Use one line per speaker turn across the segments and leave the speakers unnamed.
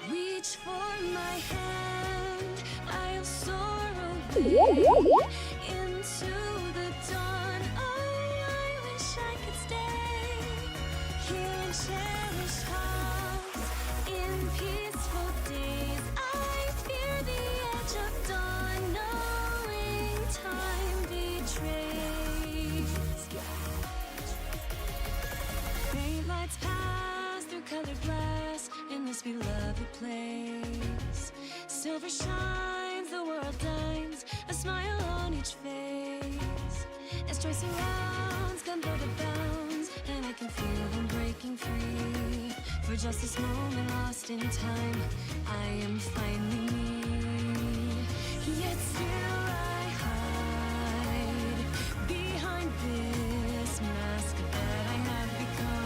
Reach for my hand, I'll soar away into the dawn. Oh, I wish I could stay here and cherish hearts in peaceful days. I fear the edge of dawn, knowing time betrays. Faint lights pass through colored glass in this beloved place. Silver shines, the world dines, a smile on each face. As joy surrounds, come blow the bounds, and I can feel them breaking free. For just this moment lost in time, I am finally me. Yet still I hide behind this mask that I have become.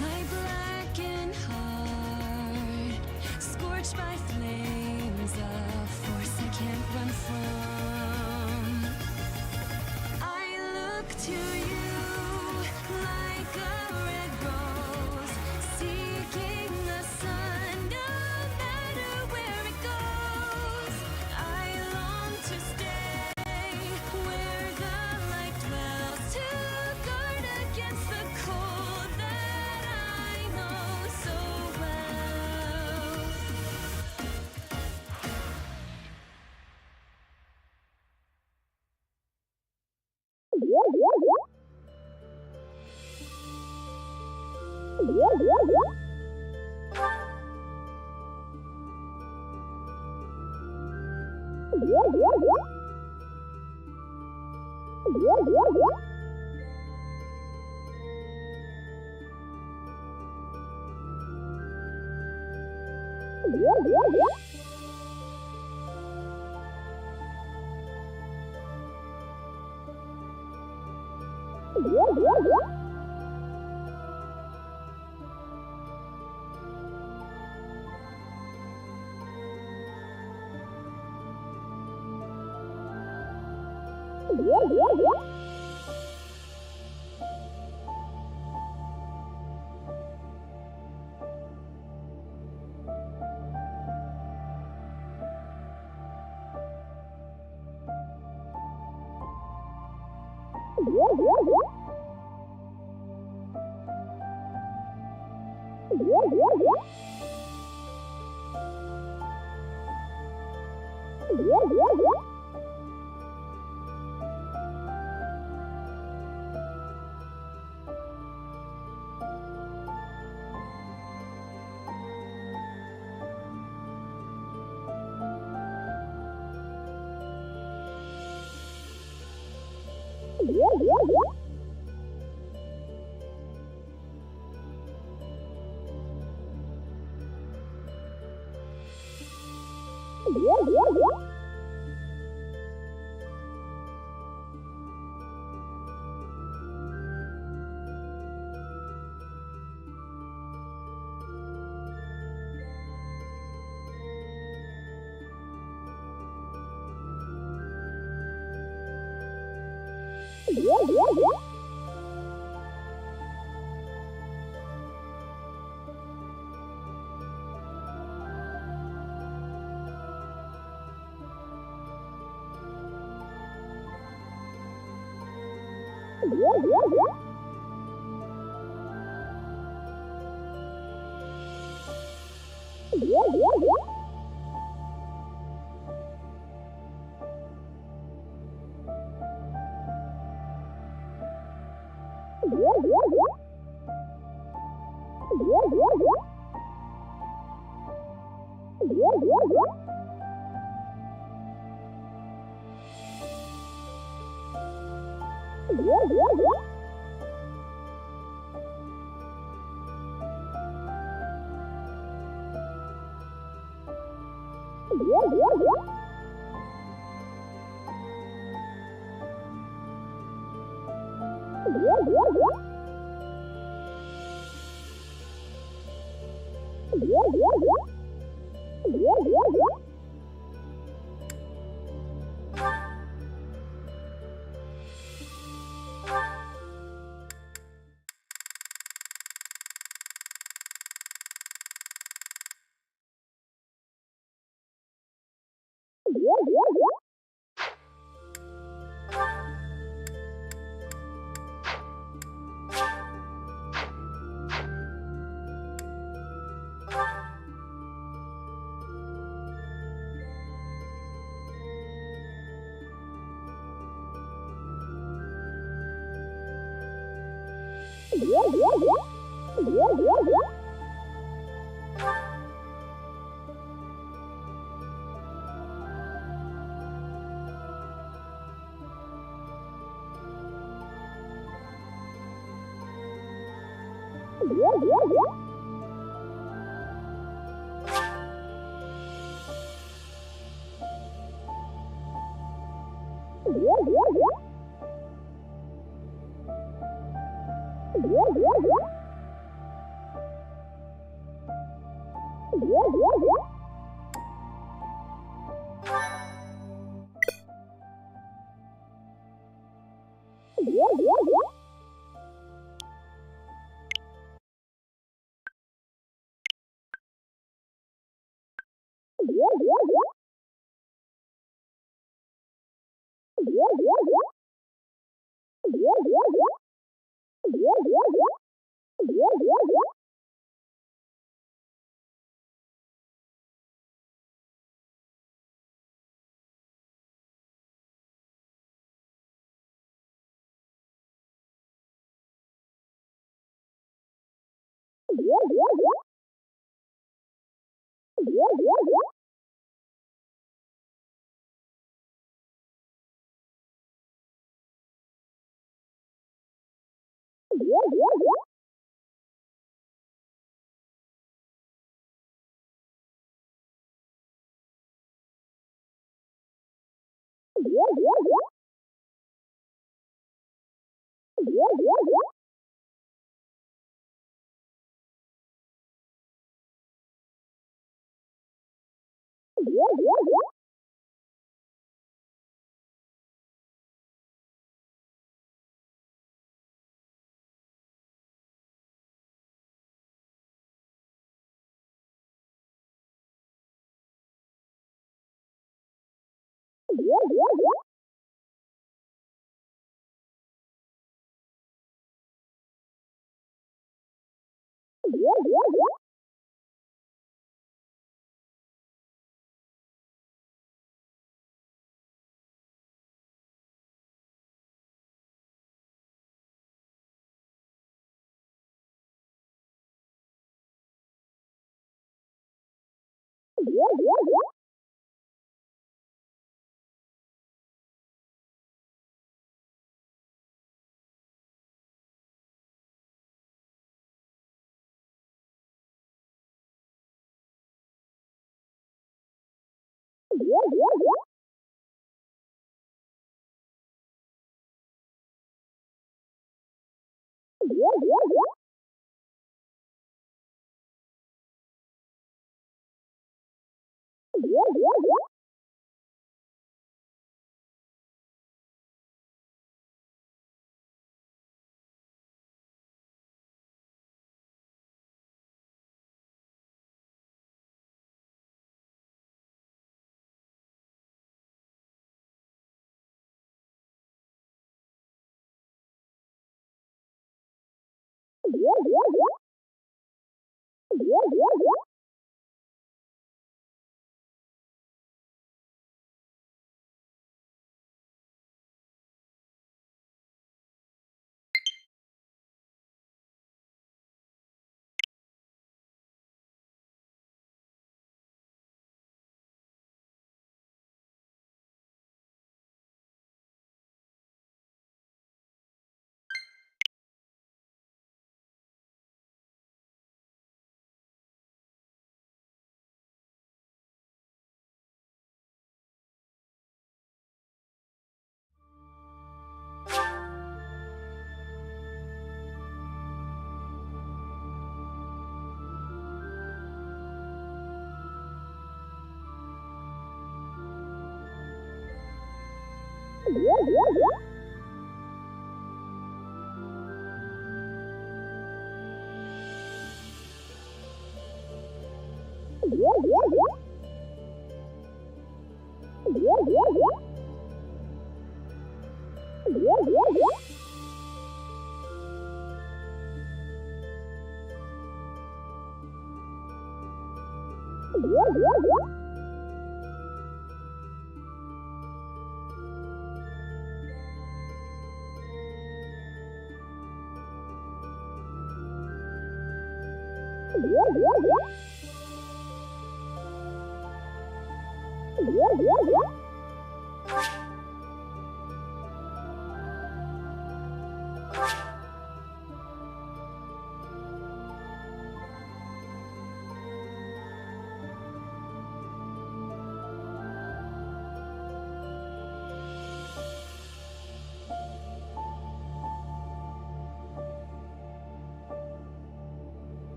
My blackened heart, scorched by flames of force I can't run from. I look to you like a red rose, seeking the sun no matter where it goes. I long to stay where the light dwells, to guard against the cold that I know so well.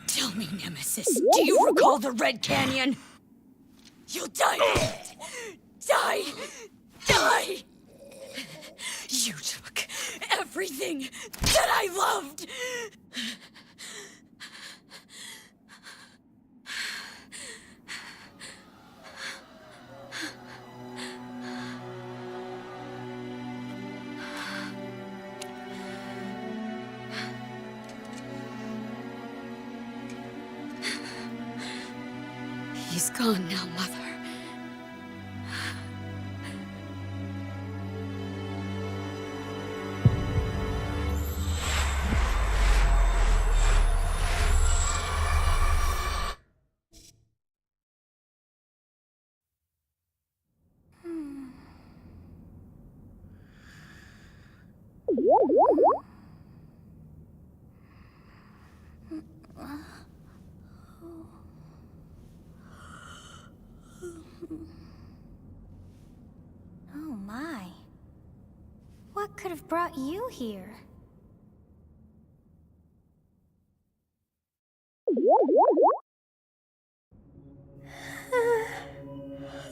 Tell me, Nemesis, do you recall the Red Canyon? You'll die in it! Die! Die! You took everything that I loved! He's gone now, Mother.
Oh my. What could have brought you here?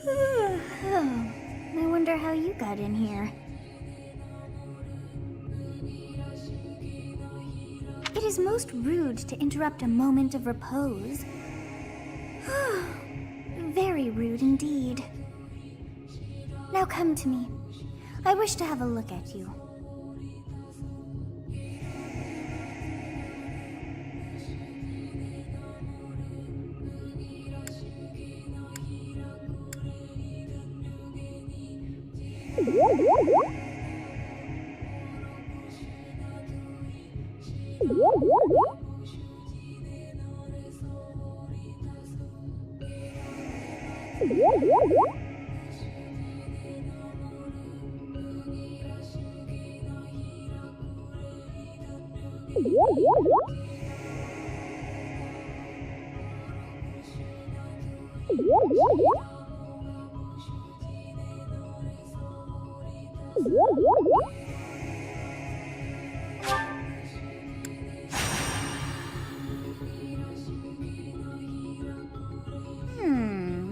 Oh, I wonder how you got in here. It is most rude to interrupt a moment of repose. Very rude indeed. Now come to me. I wish to have a look at you.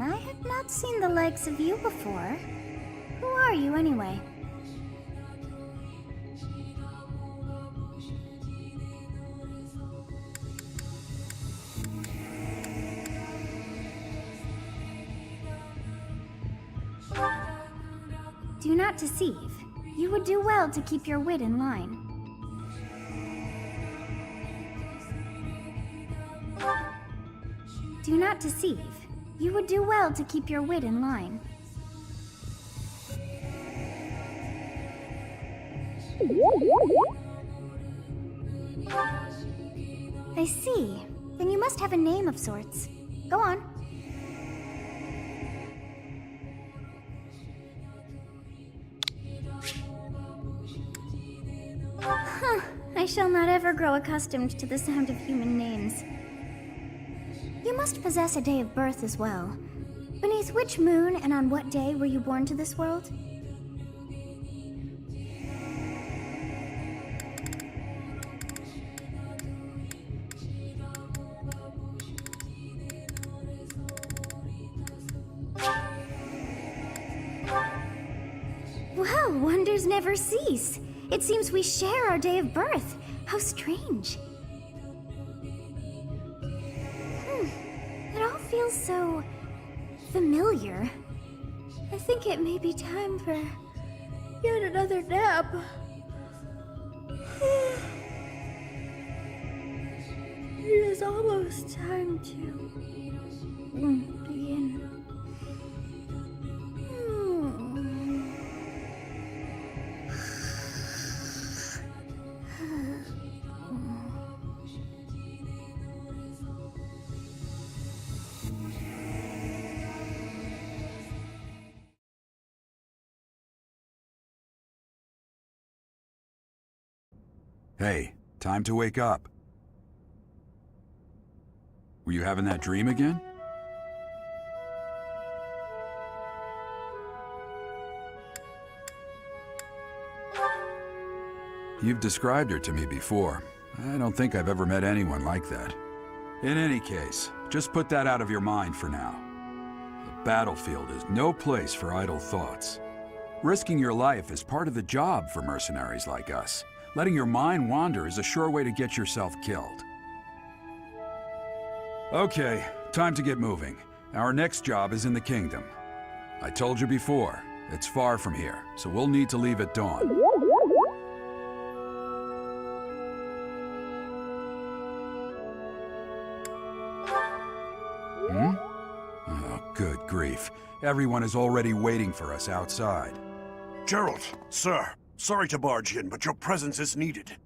I have not seen the likes of you before. Who are you anyway? Do not deceive. You would do well to keep your wit in line. Do not deceive. You would do well to keep your wit in line. I see. Then you must have a name of sorts. Go on. I shall not ever grow accustomed to the sound of human names. You must possess a day of birth as well. Beneath which moon and on what day were you born to this world? Well, wonders never cease. It seems we share our day of birth. How strange. It all feels so familiar. I think it may be time for yet another nap. It is almost time to begin.
Hey, time to wake up. Were you having that dream again? You've described her to me before. I don't think I've ever met anyone like that. In any case, just put that out of your mind for now. The battlefield is no place for idle thoughts. Risking your life is part of the job for mercenaries like us. Letting your mind wander is a sure way to get yourself killed. Okay, time to get moving. Our next job is in the kingdom. I told you before, it's far from here, so we'll need to leave at dawn. Good grief. Everyone is already waiting for us outside.
Gerald, sir, sorry to barge in, but your presence is needed.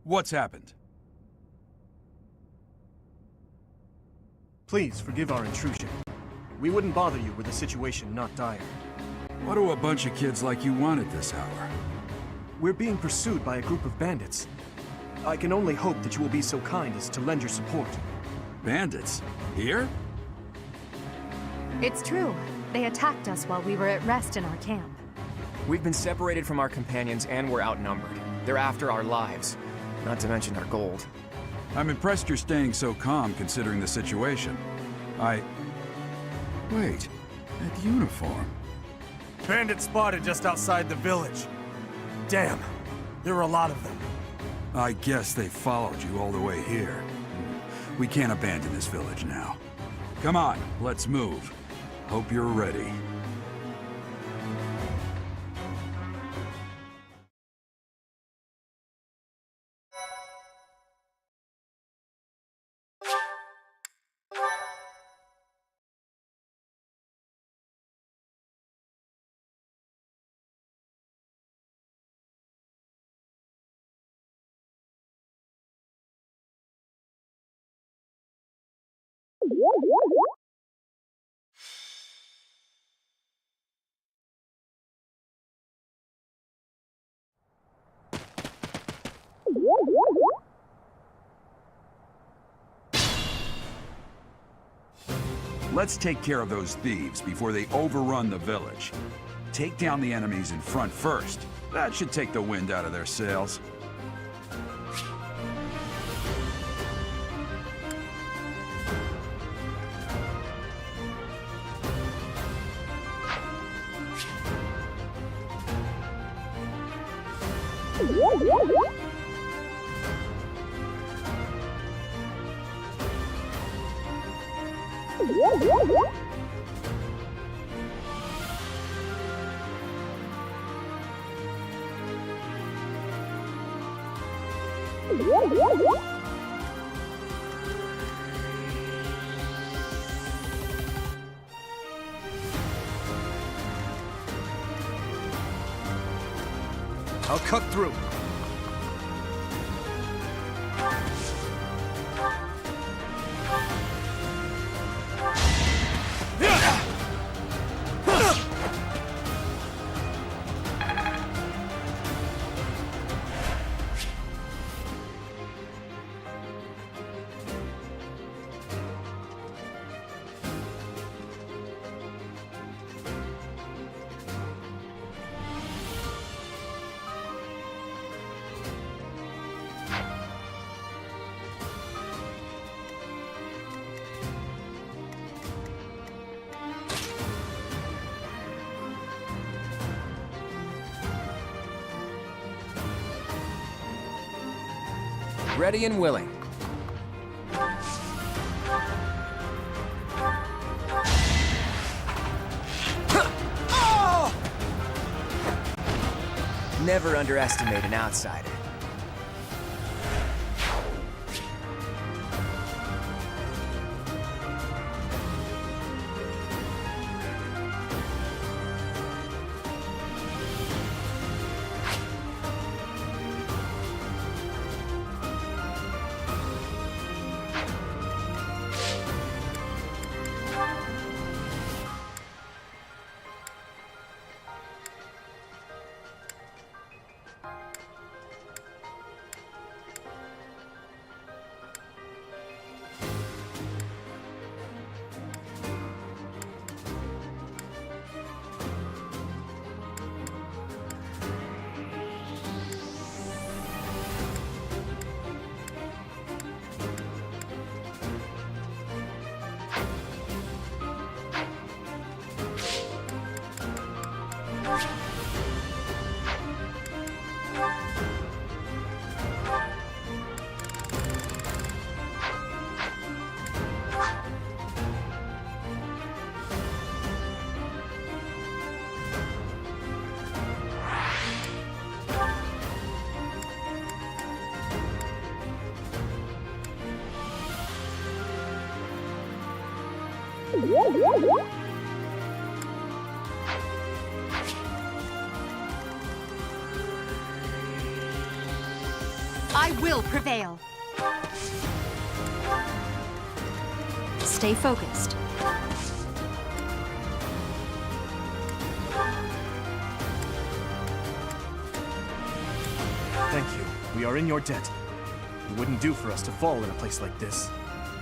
What's happened?
Please forgive our intrusion. We wouldn't bother you were the situation not dire.
What do a bunch of kids like you want at this hour?
We're being pursued by a group of bandits. I can only hope that you will be so kind as to lend your support.
Bandits? Here?
It's true. They attacked us while we were at rest in our camp.
We've been separated from our companions and we're outnumbered. They're after our lives, not to mention our gold.
I'm impressed you're staying so calm considering the situation. Wait, that uniform.
Bandits spotted just outside the village. Damn, there were a lot of them.
I guess they followed you all the way here. We can't abandon this village now. Come on, let's move. Hope you're ready. Let's take care of those thieves before they overrun the village. Take down the enemies in front first. That should take the wind out of their sails.
I'll cut through.
Ready and willing. Never underestimate an outsider.
I will prevail. Stay focused.
Thank you. We are in your debt. It wouldn't do for us to fall in a place like this.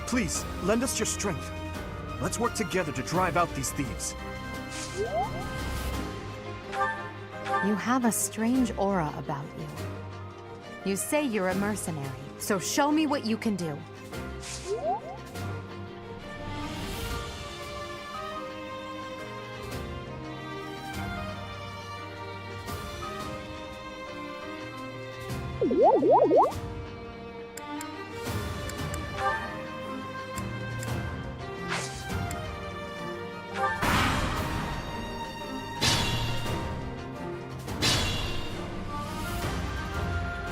Please, lend us your strength. Let's work together to drive out these thieves.
You have a strange aura about you. You say you're a mercenary, so show me what you can do.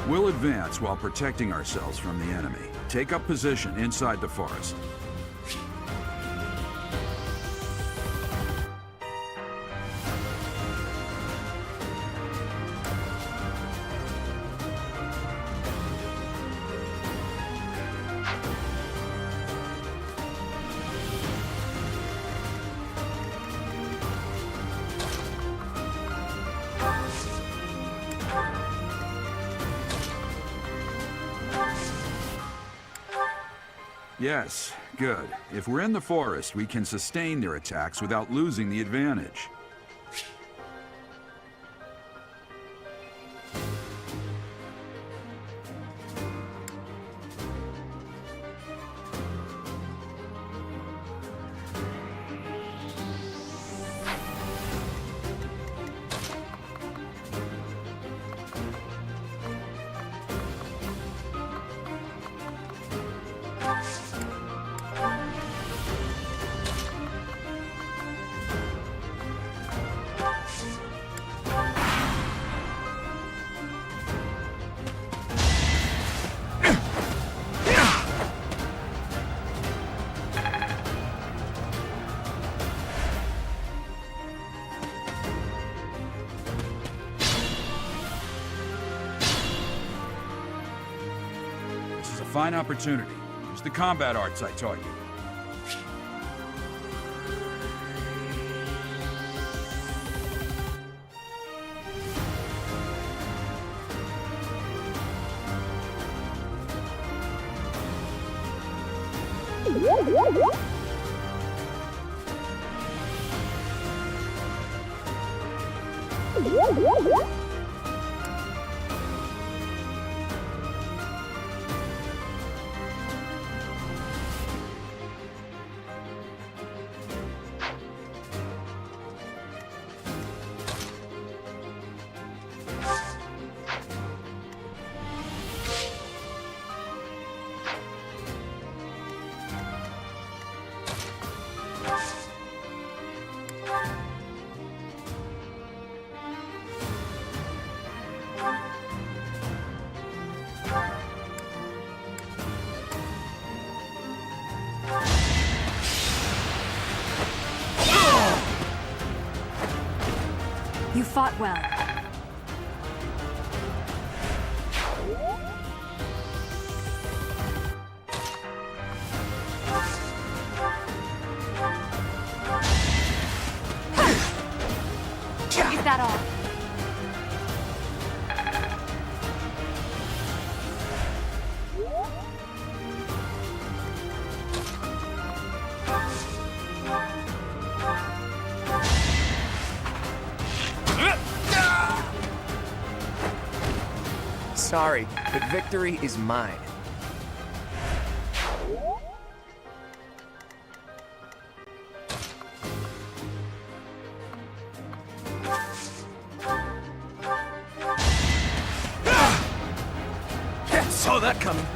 We'll advance while protecting ourselves from the enemy. Take up position inside the forest. Yes, good. If we're in the forest, we can sustain their attacks without losing the advantage. Fine opportunity. Use the combat arts I taught you.
You fought well. Is that all?
Sorry, but victory is mine.
Saw that coming.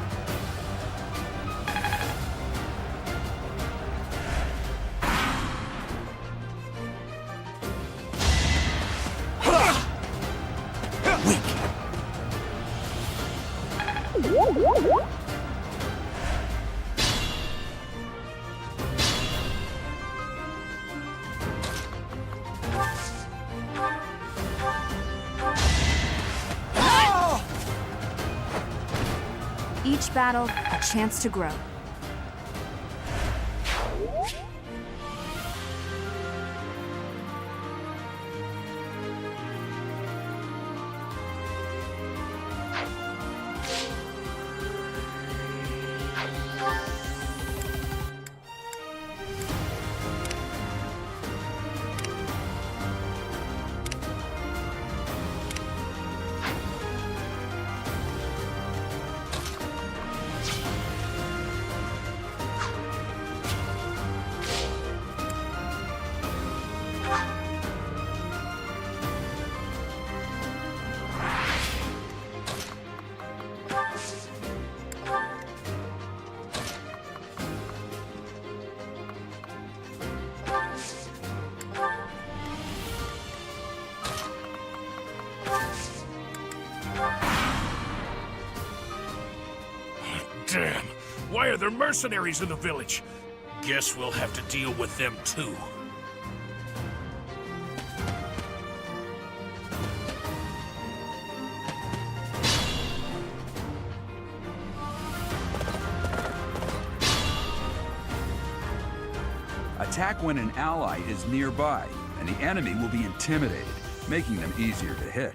each battle a chance to grow.
Damn! Why are there mercenaries in the village? Guess we'll have to deal with them too.
Attack when an ally is nearby, and the enemy will be intimidated, making them easier to hit.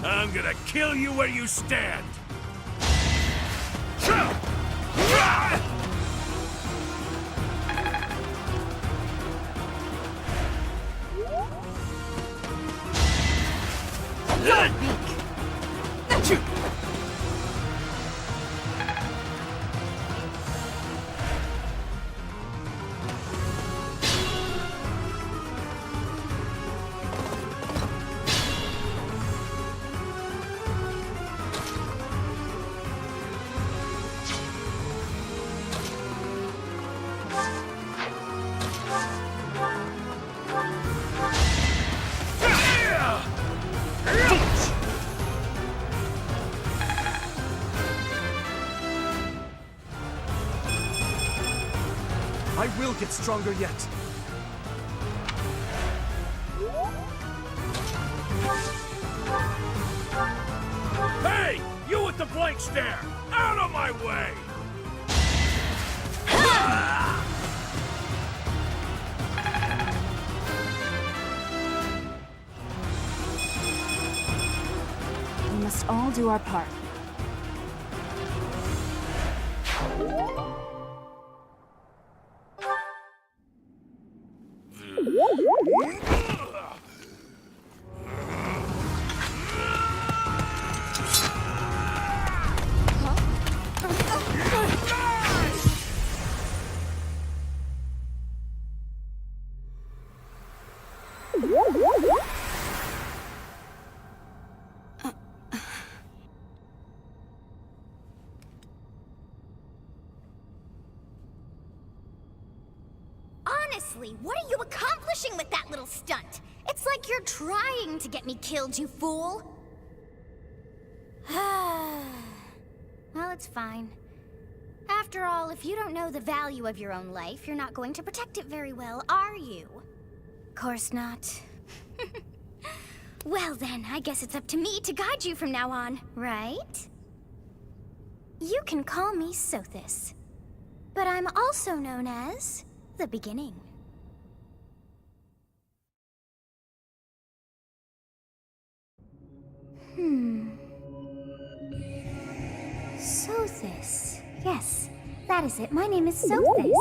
I'm gonna kill you where you stand!
I will get stronger yet.
Hey! You with the blank stare! Out of my way!
We must all do our part.
Honestly, what are you accomplishing with that little stunt? It's like you're trying to get me killed, you fool! Well, it's fine. After all, if you don't know the value of your own life, you're not going to protect it very well, are you? Course not. Well then, I guess it's up to me to guide you from now on, right? You can call me Sothis. But I'm also known as the Beginning. Sothis. Yes, that is it. My name is Sothis.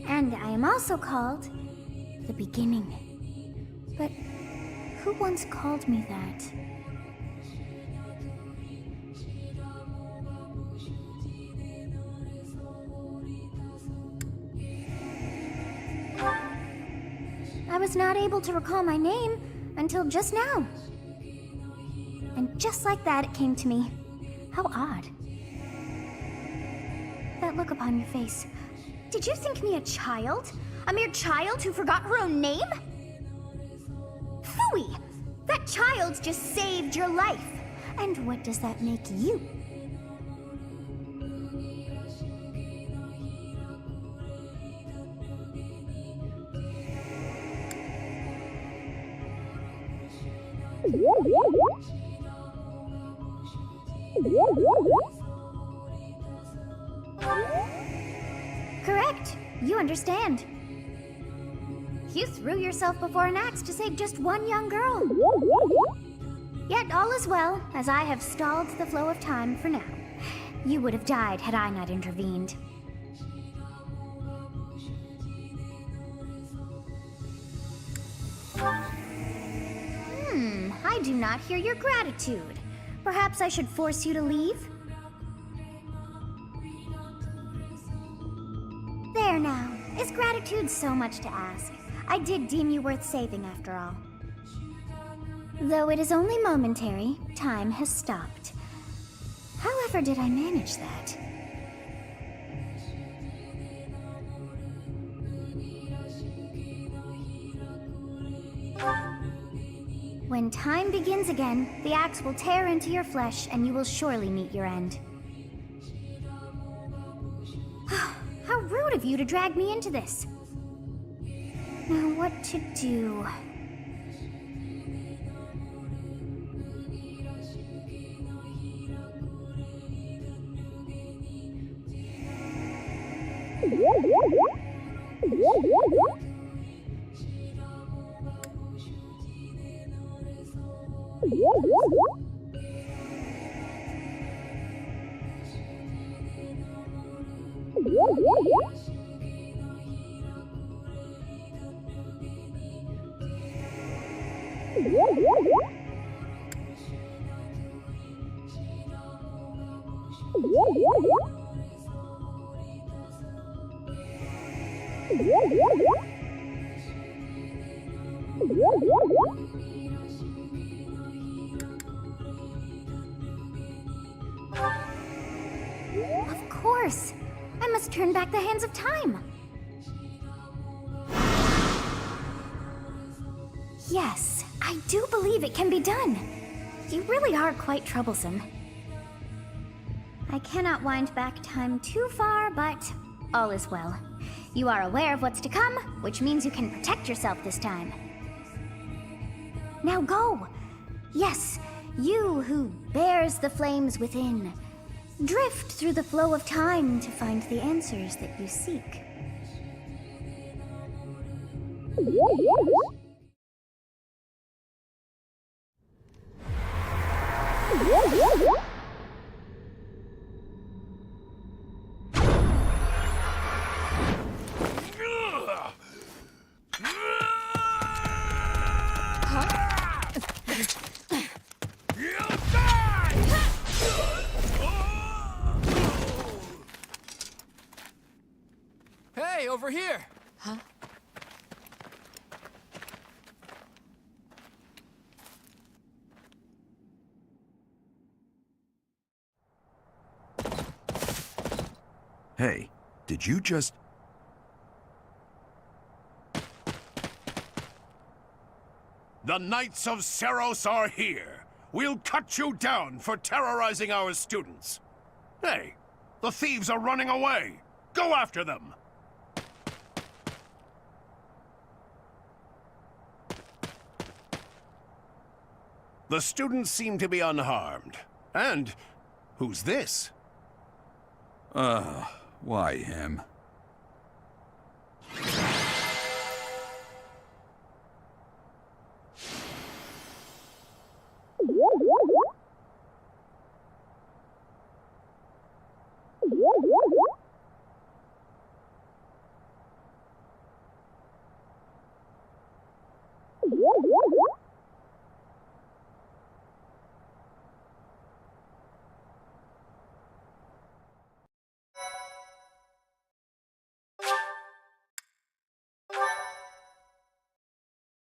And I am also called the Beginning. But who once called me that? I was not able to recall my name until just now. And just like that, it came to me. How odd. That look upon your face. Did you think me a child? A mere child who forgot her own name? Phooey! That child just saved your life. And what does that make you? Correct. You understand. You threw yourself before an axe to save just one young girl. Yet all is well, as I have stalled the flow of time for now. You would have died had I not intervened. I do not hear your gratitude. Perhaps I should force you to leave? There now. Is gratitude so much to ask? I did deem you worth saving after all. Though it is only momentary, time has stopped. However did I manage that? When time begins again, the axe will tear into your flesh and you will surely meet your end. How rude of you to drag me into this. Now what to do? Of course! I must turn back the hands of time! Yes, I do believe it can be done. You really are quite troublesome. I cannot wind back time too far, but all is well. You are aware of what's to come, which means you can protect yourself this time. Now go! Yes, you who bears the flames within. Drift through the flow of time to find the answers that you seek.
Hey, over here!
Huh?
Hey, did you just...
The Knights of Seros are here. We'll cut you down for terrorizing our students. Hey, the thieves are running away. Go after them. The students seem to be unharmed. And Who's this?
Why him?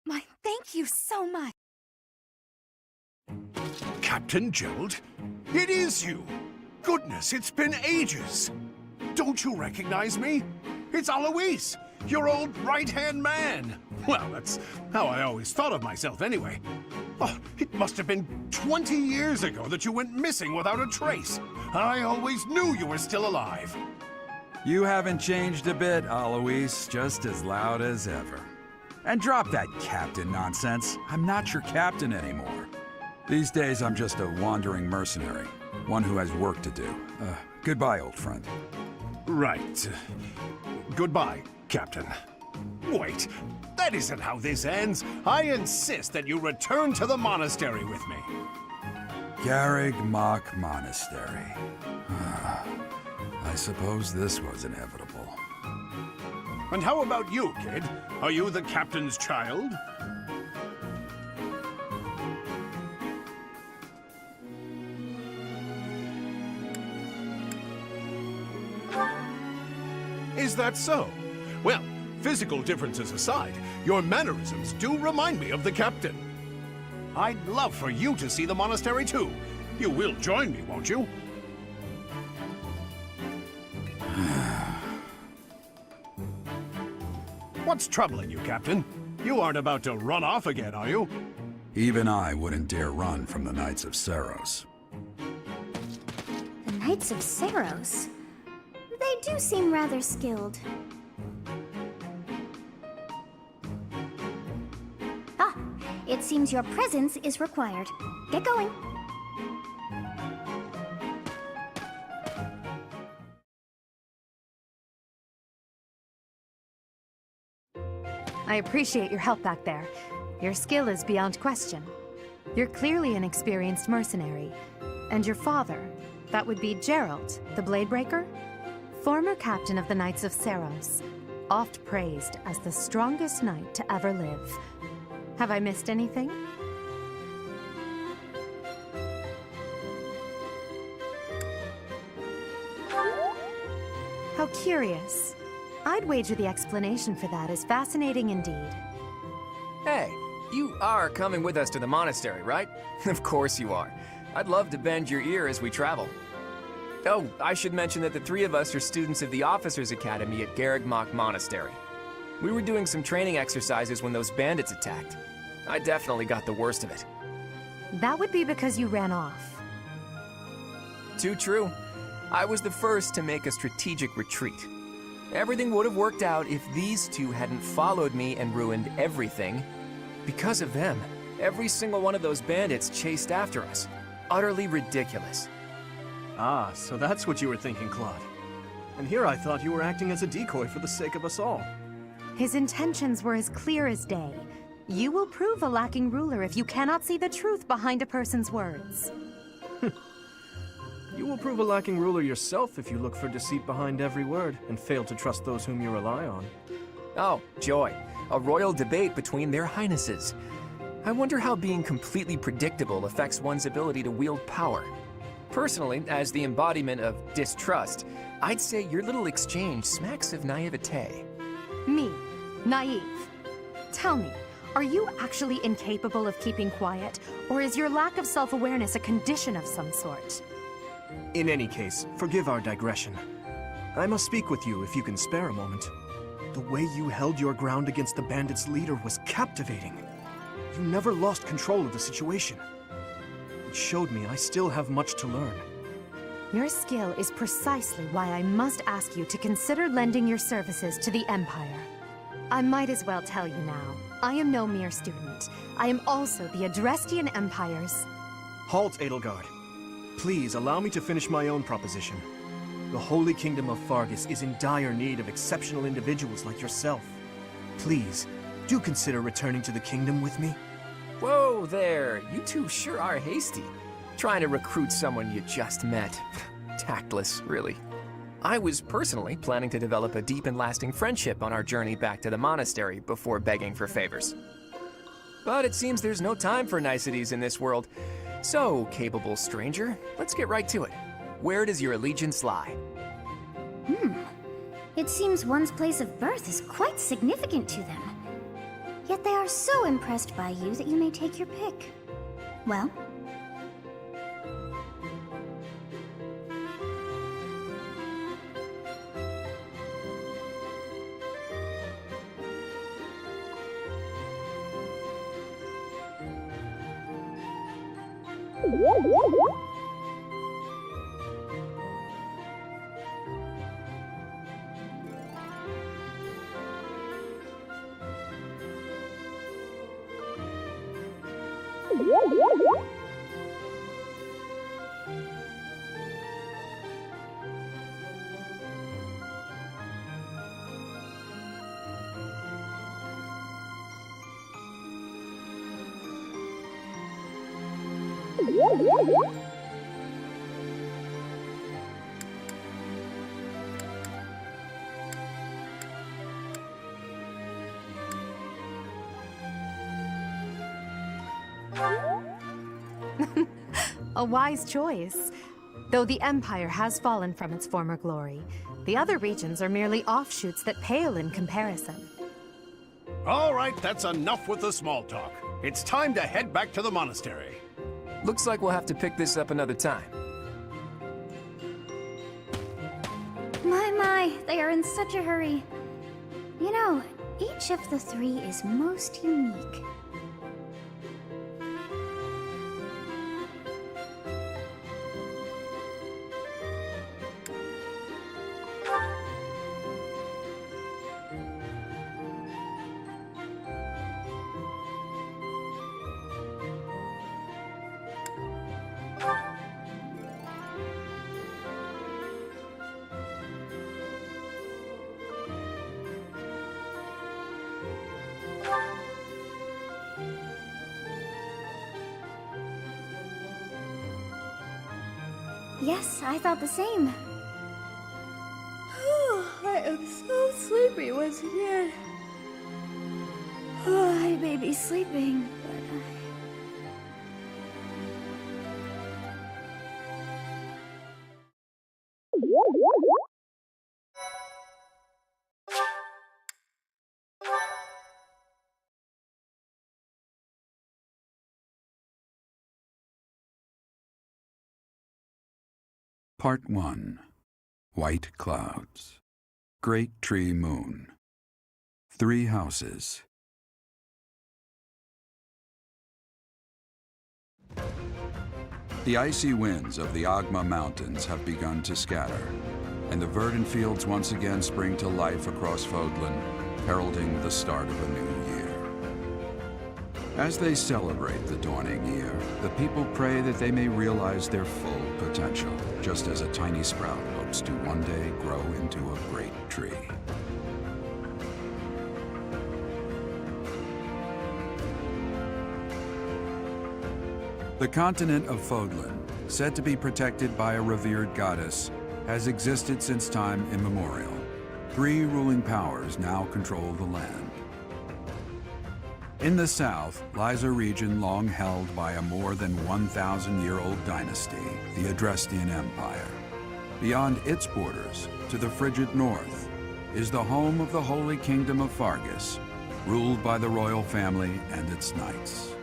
My, thank you so much.
Captain Gerald? It is you! Goodness, it's been ages! Don't you recognize me? It's Alois, your old right-hand man! Well, that's how I always thought of myself anyway. Oh, it must have been 20 years ago that you went missing without a trace. I always knew you were still alive.
You haven't changed a bit, Alois, just as loud as ever. And drop that captain nonsense. I'm not your captain anymore. These days, I'm just a wandering mercenary. One who has work to do. Goodbye, old friend.
Right. Goodbye, Captain. Wait, that isn't how this ends. I insist that you return to the monastery with me.
Garreg Mach Monastery. I suppose this was inevitable.
And how about you, kid? Are you the captain's child? Is that so? Well, physical differences aside, your mannerisms do remind me of the captain. I'd love for you to see the monastery too. You will join me, won't you? What's troubling you, Captain? You aren't about to run off again, are you?
Even I wouldn't dare run from the Knights of Seros.
The Knights of Seros? They do seem rather skilled. Ah, it seems your presence is required. Get going.
I appreciate your help back there. Your skill is beyond question. You're clearly an experienced mercenary. And your father, that would be Gerald, the Bladebreaker? Former captain of the Knights of Seros, oft praised as the strongest knight to ever live. Have I missed anything? How curious. I'd wager the explanation for that is fascinating indeed.
Hey, you are coming with us to the monastery, right? Of course you are. I'd love to bend your ear as we travel. Oh, I should mention that the three of us are students of the Officers' Academy at Garreg Mach Monastery. We were doing some training exercises when those bandits attacked. I definitely got the worst of it.
That would be because you ran off.
Too true. I was the first to make a strategic retreat. Everything would have worked out if these two hadn't followed me and ruined everything. Because of them, every single one of those bandits chased after us. Utterly ridiculous.
Ah, so that's what you were thinking, Claude. And here I thought you were acting as a decoy for the sake of us all.
His intentions were as clear as day. You will prove a lacking ruler if you cannot see the truth behind a person's words.
You will prove a lacking ruler yourself if you look for deceit behind every word and fail to trust those whom you rely on.
Oh, joy. A royal debate between their highnesses. I wonder how being completely predictable affects one's ability to wield power. Personally, as the embodiment of distrust, I'd say your little exchange smacks of naivete.
Me, naive. Tell me, are you actually incapable of keeping quiet, or is your lack of self-awareness a condition of some sort?
In any case, forgive our digression. I must speak with you if you can spare a moment. The way you held your ground against the bandits' leader was captivating. You never lost control of the situation. It showed me I still have much to learn.
Your skill is precisely why I must ask you to consider lending your services to the Empire. I might as well tell you now, I am no mere student. I am also the Adrestian Empire's...
Halt, Edelgard. Please allow me to finish my own proposition. The Holy Kingdom of Fargus is in dire need of exceptional individuals like yourself. Please, do consider returning to the kingdom with me.
Whoa there, you two sure are hasty. Trying to recruit someone you just met. Tactless, really. I was personally planning to develop a deep and lasting friendship on our journey back to the monastery before begging for favors. But it seems there's no time for niceties in this world. So, capable stranger, let's get right to it. Where does your allegiance lie?
It seems one's place of birth is quite significant to them. Yet they are so impressed by you that you may take your pick. Well?
A wise choice. Though the Empire has fallen from its former glory, the other regions are merely offshoots that pale in comparison.
All right, that's enough with the small talk. It's time to head back to the monastery.
Looks like we'll have to pick this up another time.
My, they are in such a hurry. You know, each of the three is most unique. Yes, I thought the same. I am so sleepy once again. I may be sleeping, but
Part 1. White Clouds. Great Tree Moon. 3 houses. The icy winds of the Agma Mountains have begun to scatter, and the verdant fields once again spring to life across Fodlan, heralding the start of a new year. As they celebrate the dawning year, the people pray that they may realize their full potential, just as a tiny sprout hopes to one day grow into a great tree. The continent of Fodlan, said to be protected by a revered goddess, has existed since time immemorial. 3 ruling powers now control the land. In the south lies a region long held by a more than 1,000-year-old dynasty, the Adrestian Empire. Beyond its borders, to the frigid north, is the home of the Holy Kingdom of Fargus, ruled by the royal family and its knights.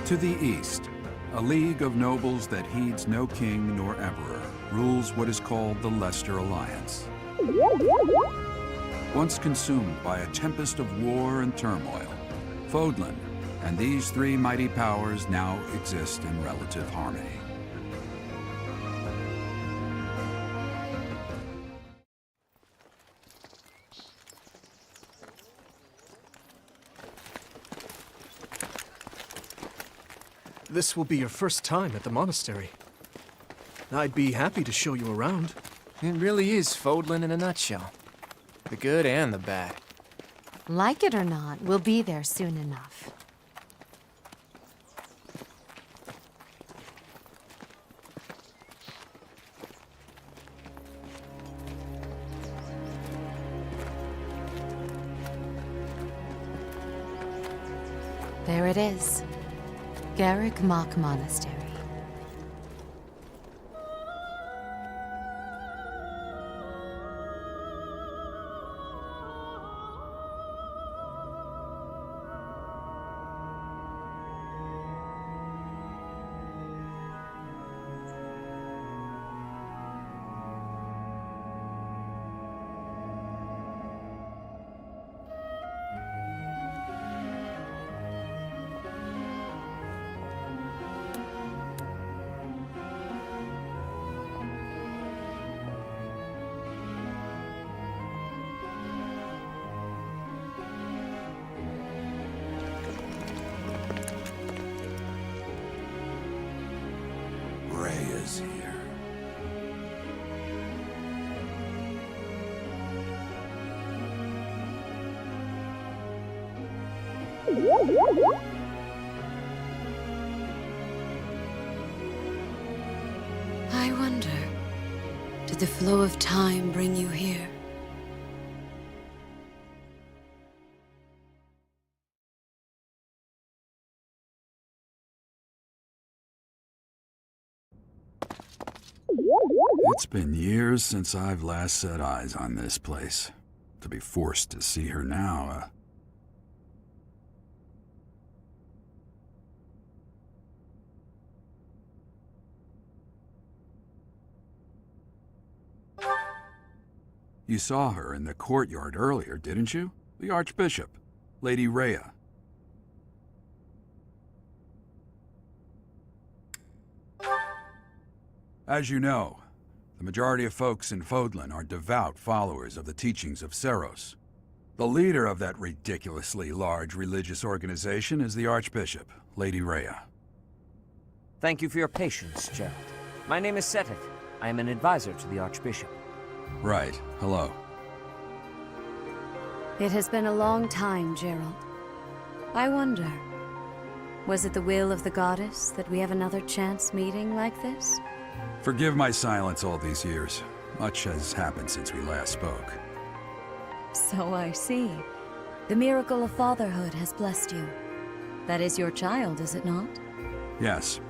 To the east, a league of nobles that heeds no king nor emperor rules what is called the Leicester Alliance. Once consumed by a tempest of war and turmoil, Fodlan and these 3 mighty powers now exist in relative harmony.
this will be your first time at the monastery. I'd be happy to show you around.
It really is Fodlan in a nutshell. The good and the bad.
Like it or not, we'll be there soon enough. There it is. Garrick Mach Monastery.
Rhea's here.
I wonder, did the flow of time bring you here?
It's been years since I've last set eyes on this place. To be forced to see her now, You saw her in the courtyard earlier, didn't you? The Archbishop, Lady Rhea. As you know, the majority of folks in Fodlan are devout followers of the teachings of Seros. The leader of that ridiculously large religious organization is the Archbishop, Lady Rhea.
Thank you for your patience, Gerald. My name is Seteth. I am an advisor to the Archbishop.
Right. Hello.
It has been a long time, Gerald. I wonder, was it the will of the goddess that we have another chance meeting like this?
Forgive my silence all these years. Much has happened since we last spoke.
So I see. The miracle of fatherhood has blessed you. That is your child, is it not?
Yes.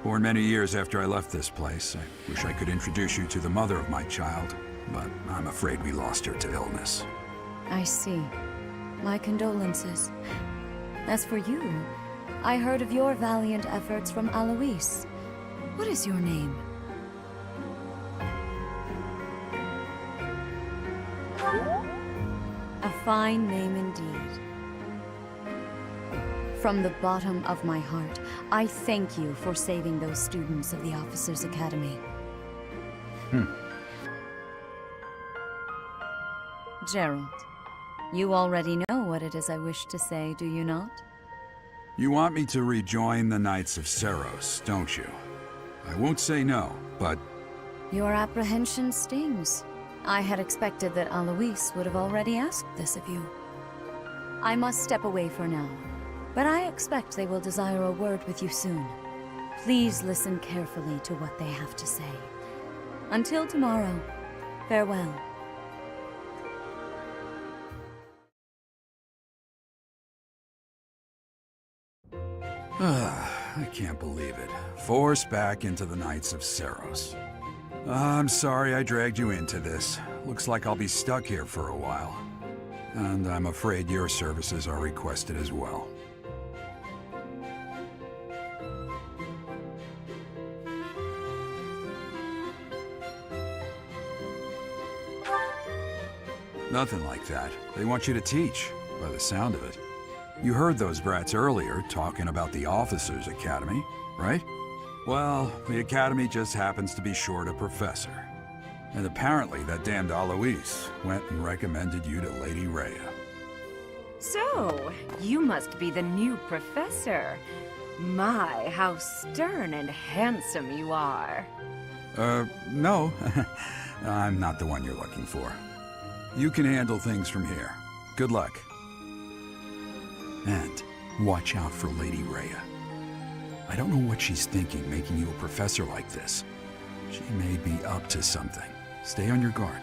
Born many years after I left this place. I wish I could introduce you to the mother of my child, but I'm afraid we lost her to illness.
I see. My condolences. As for you, I heard of your valiant efforts from Alois. What is your name? A fine name indeed. From the bottom of my heart, I thank you for saving those students of the Officers' Academy. Gerald, you already know what it is I wish to say, do you not?
You want me to rejoin the Knights of Seros, don't you? I won't say no, but...
Your apprehension stings. I had expected that Alois would have already asked this of you. I must step away for now, but I expect they will desire a word with you soon. Please listen carefully to what they have to say. Until tomorrow, farewell.
I can't believe it. Forced back into the Knights of Seros. I'm sorry I dragged you into this. Looks like I'll be stuck here for a while. And I'm afraid your services are requested as well. Nothing like that. They want you to teach, by the sound of it. You heard those brats earlier talking about the Officers' Academy, right? Well, the Academy just happens to be short a professor. And apparently that damned Alois went and recommended you to Lady Rhea.
So, you must be the new professor.
My, how stern and handsome you are.
No. I'm not the one you're looking for. You can handle things from here. Good luck. And watch out for Lady Rhea. I don't know what she's thinking making you a professor like this. She may be up to something. Stay on your guard.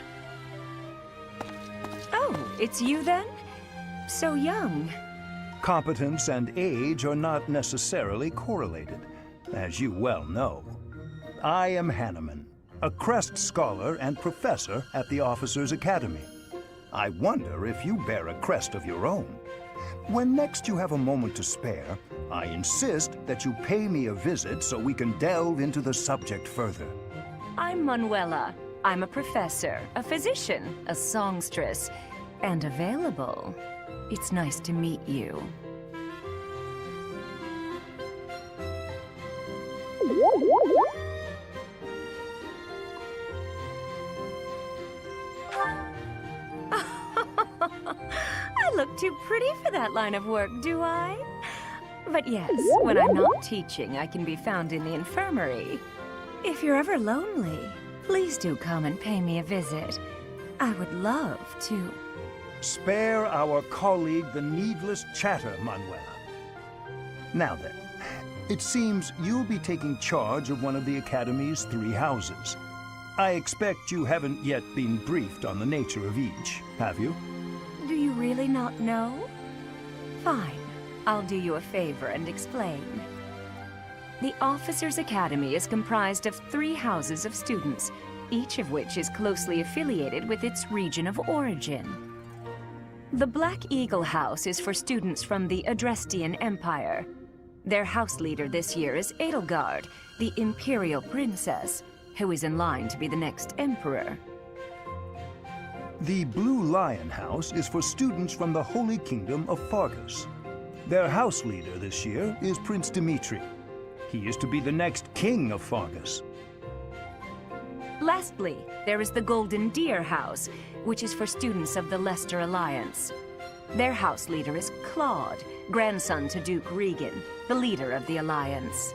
Oh, it's you then? So young.
Competence and age are not necessarily correlated, as you well know. I am Hanneman, a Crest Scholar and Professor at the Officers' Academy. I wonder if you bear a crest of your own. When next you have a moment to spare, I insist that you pay me a visit so we can delve into the subject further.
I'm Manuela. I'm a professor, a physician, a songstress, and available. It's nice to meet you. I look too pretty for that line of work, do I? But yes, when I'm not teaching, I can be found in the infirmary. If you're ever lonely, please do come and pay me a visit. I would love to.
Spare our colleague the needless chatter, Manuela. Now then, it seems you'll be taking charge of one of the Academy's 3 houses. I expect you haven't yet been briefed on the nature of each, have you?
Do you really not know? Fine. I'll do you a favor and explain. The Officers' Academy is comprised of 3 houses of students, each of which is closely affiliated with its region of origin. The Black Eagle House is for students from the Adrestian Empire. Their house leader this year is Edelgard, the Imperial Princess, who is in line to be the next Emperor.
The Blue Lion House is for students from the Holy Kingdom of Fargus. Their house leader this year is Prince Dimitri. He is to be the next king of Fargus.
Lastly, there is the Golden Deer House, which is for students of the Leicester Alliance. Their house leader is Claude, grandson to Duke Regan, the leader of the Alliance.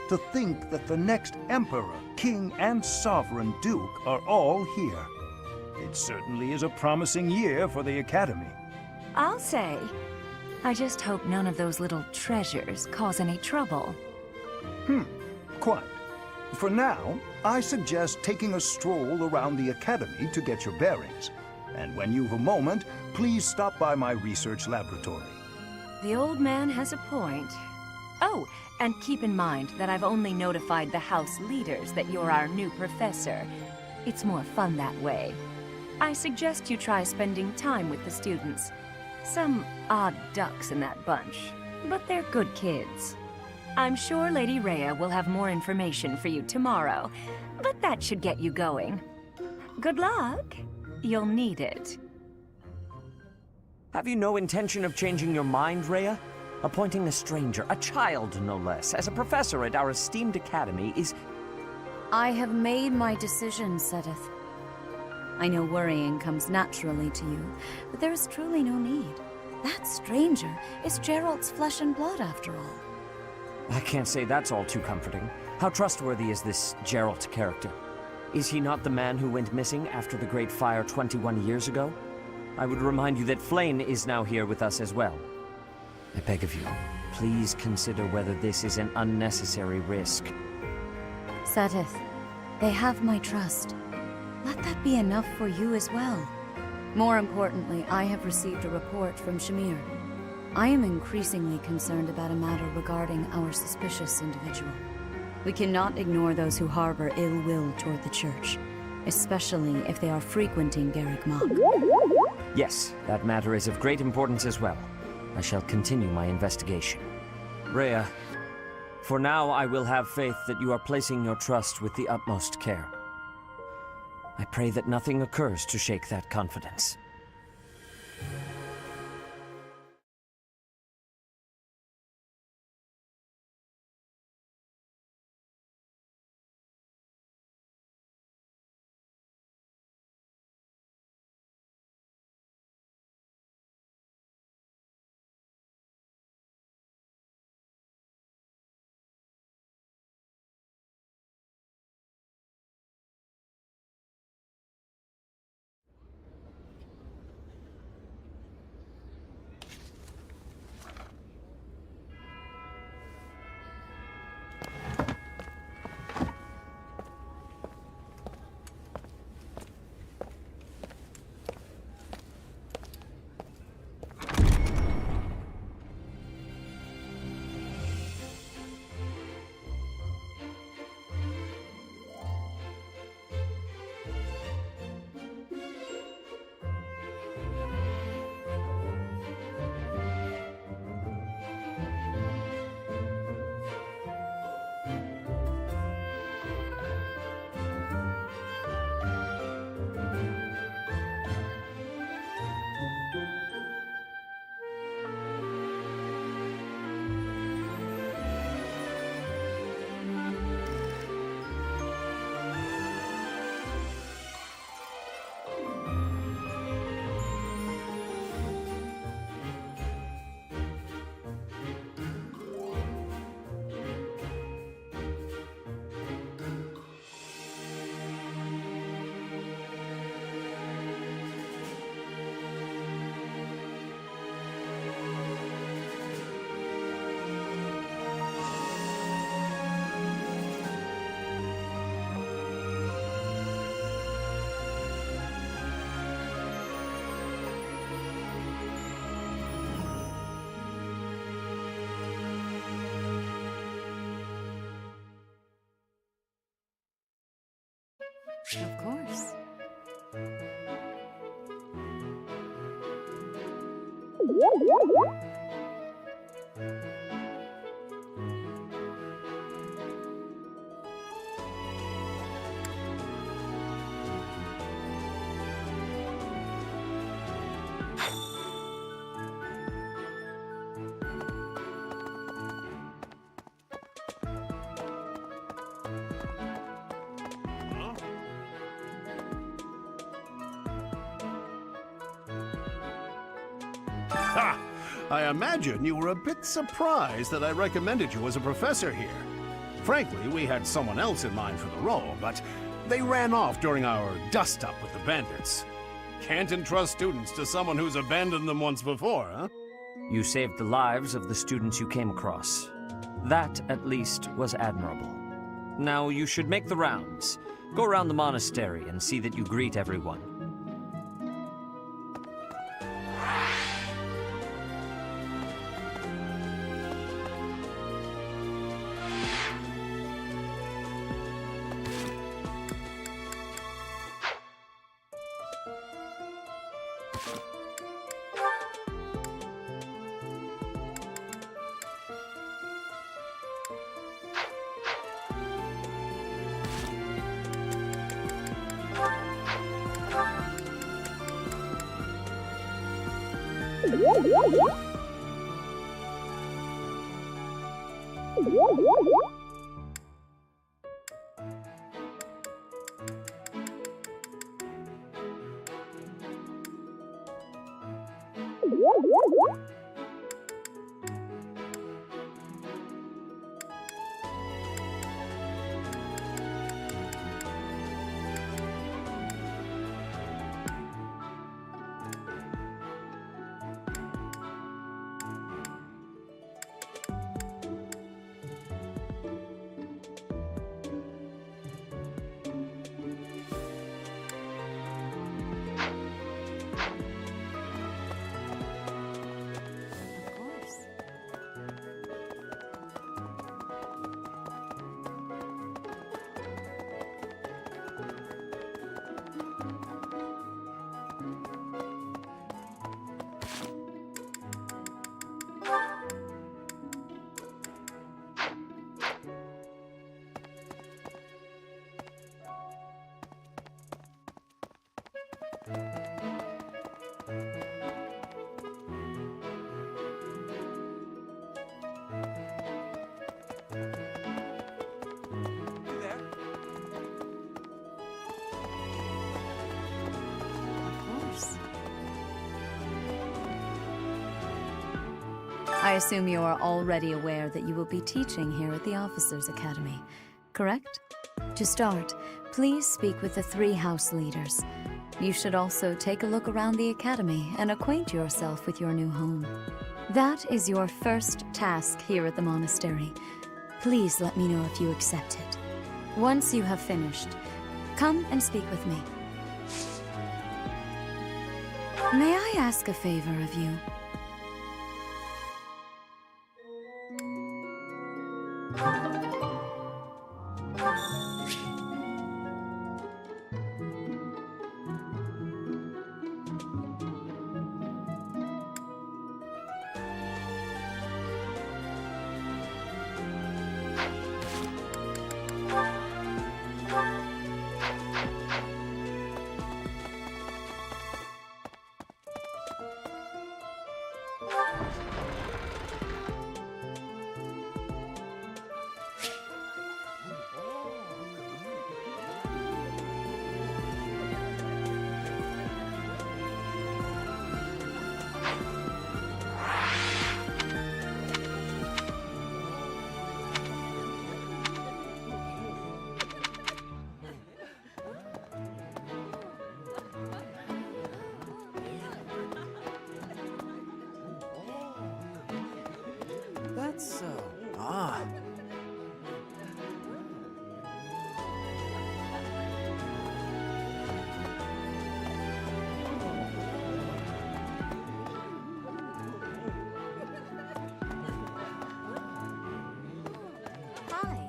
To think that the next Emperor, King, and Sovereign Duke are all here. It certainly is a promising year for the Academy.
I'll say. I just hope none of those little treasures cause any trouble.
Quite. For now, I suggest taking a stroll around the Academy to get your bearings. And when you've a moment, please stop by my research laboratory.
The old man has a point. Oh, and keep in mind that I've only notified the house leaders that you're our new professor. It's more fun that way. I suggest you try spending time with the students. Some odd ducks in that bunch, but they're good kids. I'm sure Lady Rhea will have more information for you tomorrow, but that should get you going. Good luck. You'll need it.
Have you no intention of changing your mind, Rhea? Appointing a stranger, a child no less, as a professor at our esteemed academy is...
I have made my decision, Sedith. I know worrying comes naturally to you, but there is truly no need. That stranger is Gerald's flesh and blood, after all.
I can't say that's all too comforting. How trustworthy is this Gerald character? Is he not the man who went missing after the Great Fire 21 years ago? I would remind you that Flayn is now here with us as well. I beg of you, please consider whether this is an unnecessary risk.
Sedith, they have my trust. Let that be enough for you as well. More importantly, I have received a report from Shamir. I am increasingly concerned about a matter regarding our suspicious individual. We cannot ignore those who harbor ill will toward the Church, especially if they are frequenting Garrick Mach.
Yes, that matter is of great importance as well. I shall continue my investigation. Rhea, for now I will have faith that you are placing your trust with the utmost care. I pray that nothing occurs to shake that confidence.
Of course.
Ha! I imagine you were a bit surprised that I recommended you as a professor here. Frankly, we had someone else in mind for the role, but they ran off during our dust-up with the bandits. Can't entrust students to someone who's abandoned them once before, huh?
You saved the lives of the students you came across. That, at least, was admirable. Now you should make the rounds. Go around the monastery and see that you greet everyone. I assume you are already aware that you will be teaching here at the Officers' Academy, correct? To start, please speak with the 3 house leaders. You should also take a look around the academy and acquaint yourself with your new home. That is your first task here at the monastery. Please let me know if you accept it. Once you have finished, come and speak with me. May I ask a favor of you?
That's so odd.
Hi.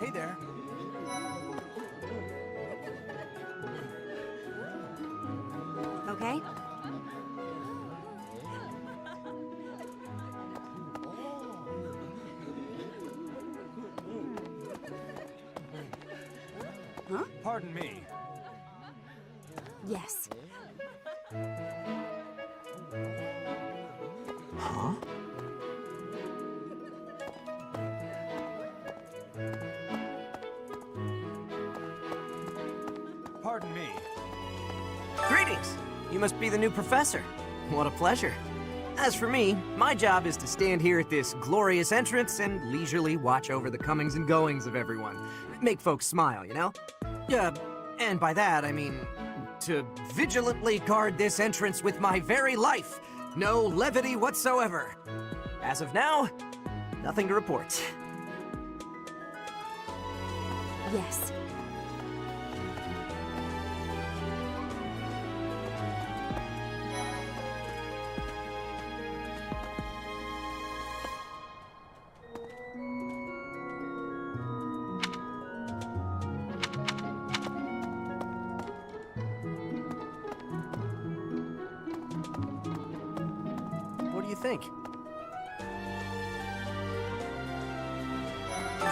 Hey there.
Okay? Huh?
Pardon me.
Yes.
Huh?
Pardon me.
Greetings! You must be the new professor. What a pleasure. As for me, my job is to stand here at this glorious entrance and leisurely watch over the comings and goings of everyone. Make folks smile, you know? And by that, I mean to vigilantly guard this entrance with my very life. No levity whatsoever. As of now, nothing to report.
Yes.
What do you think?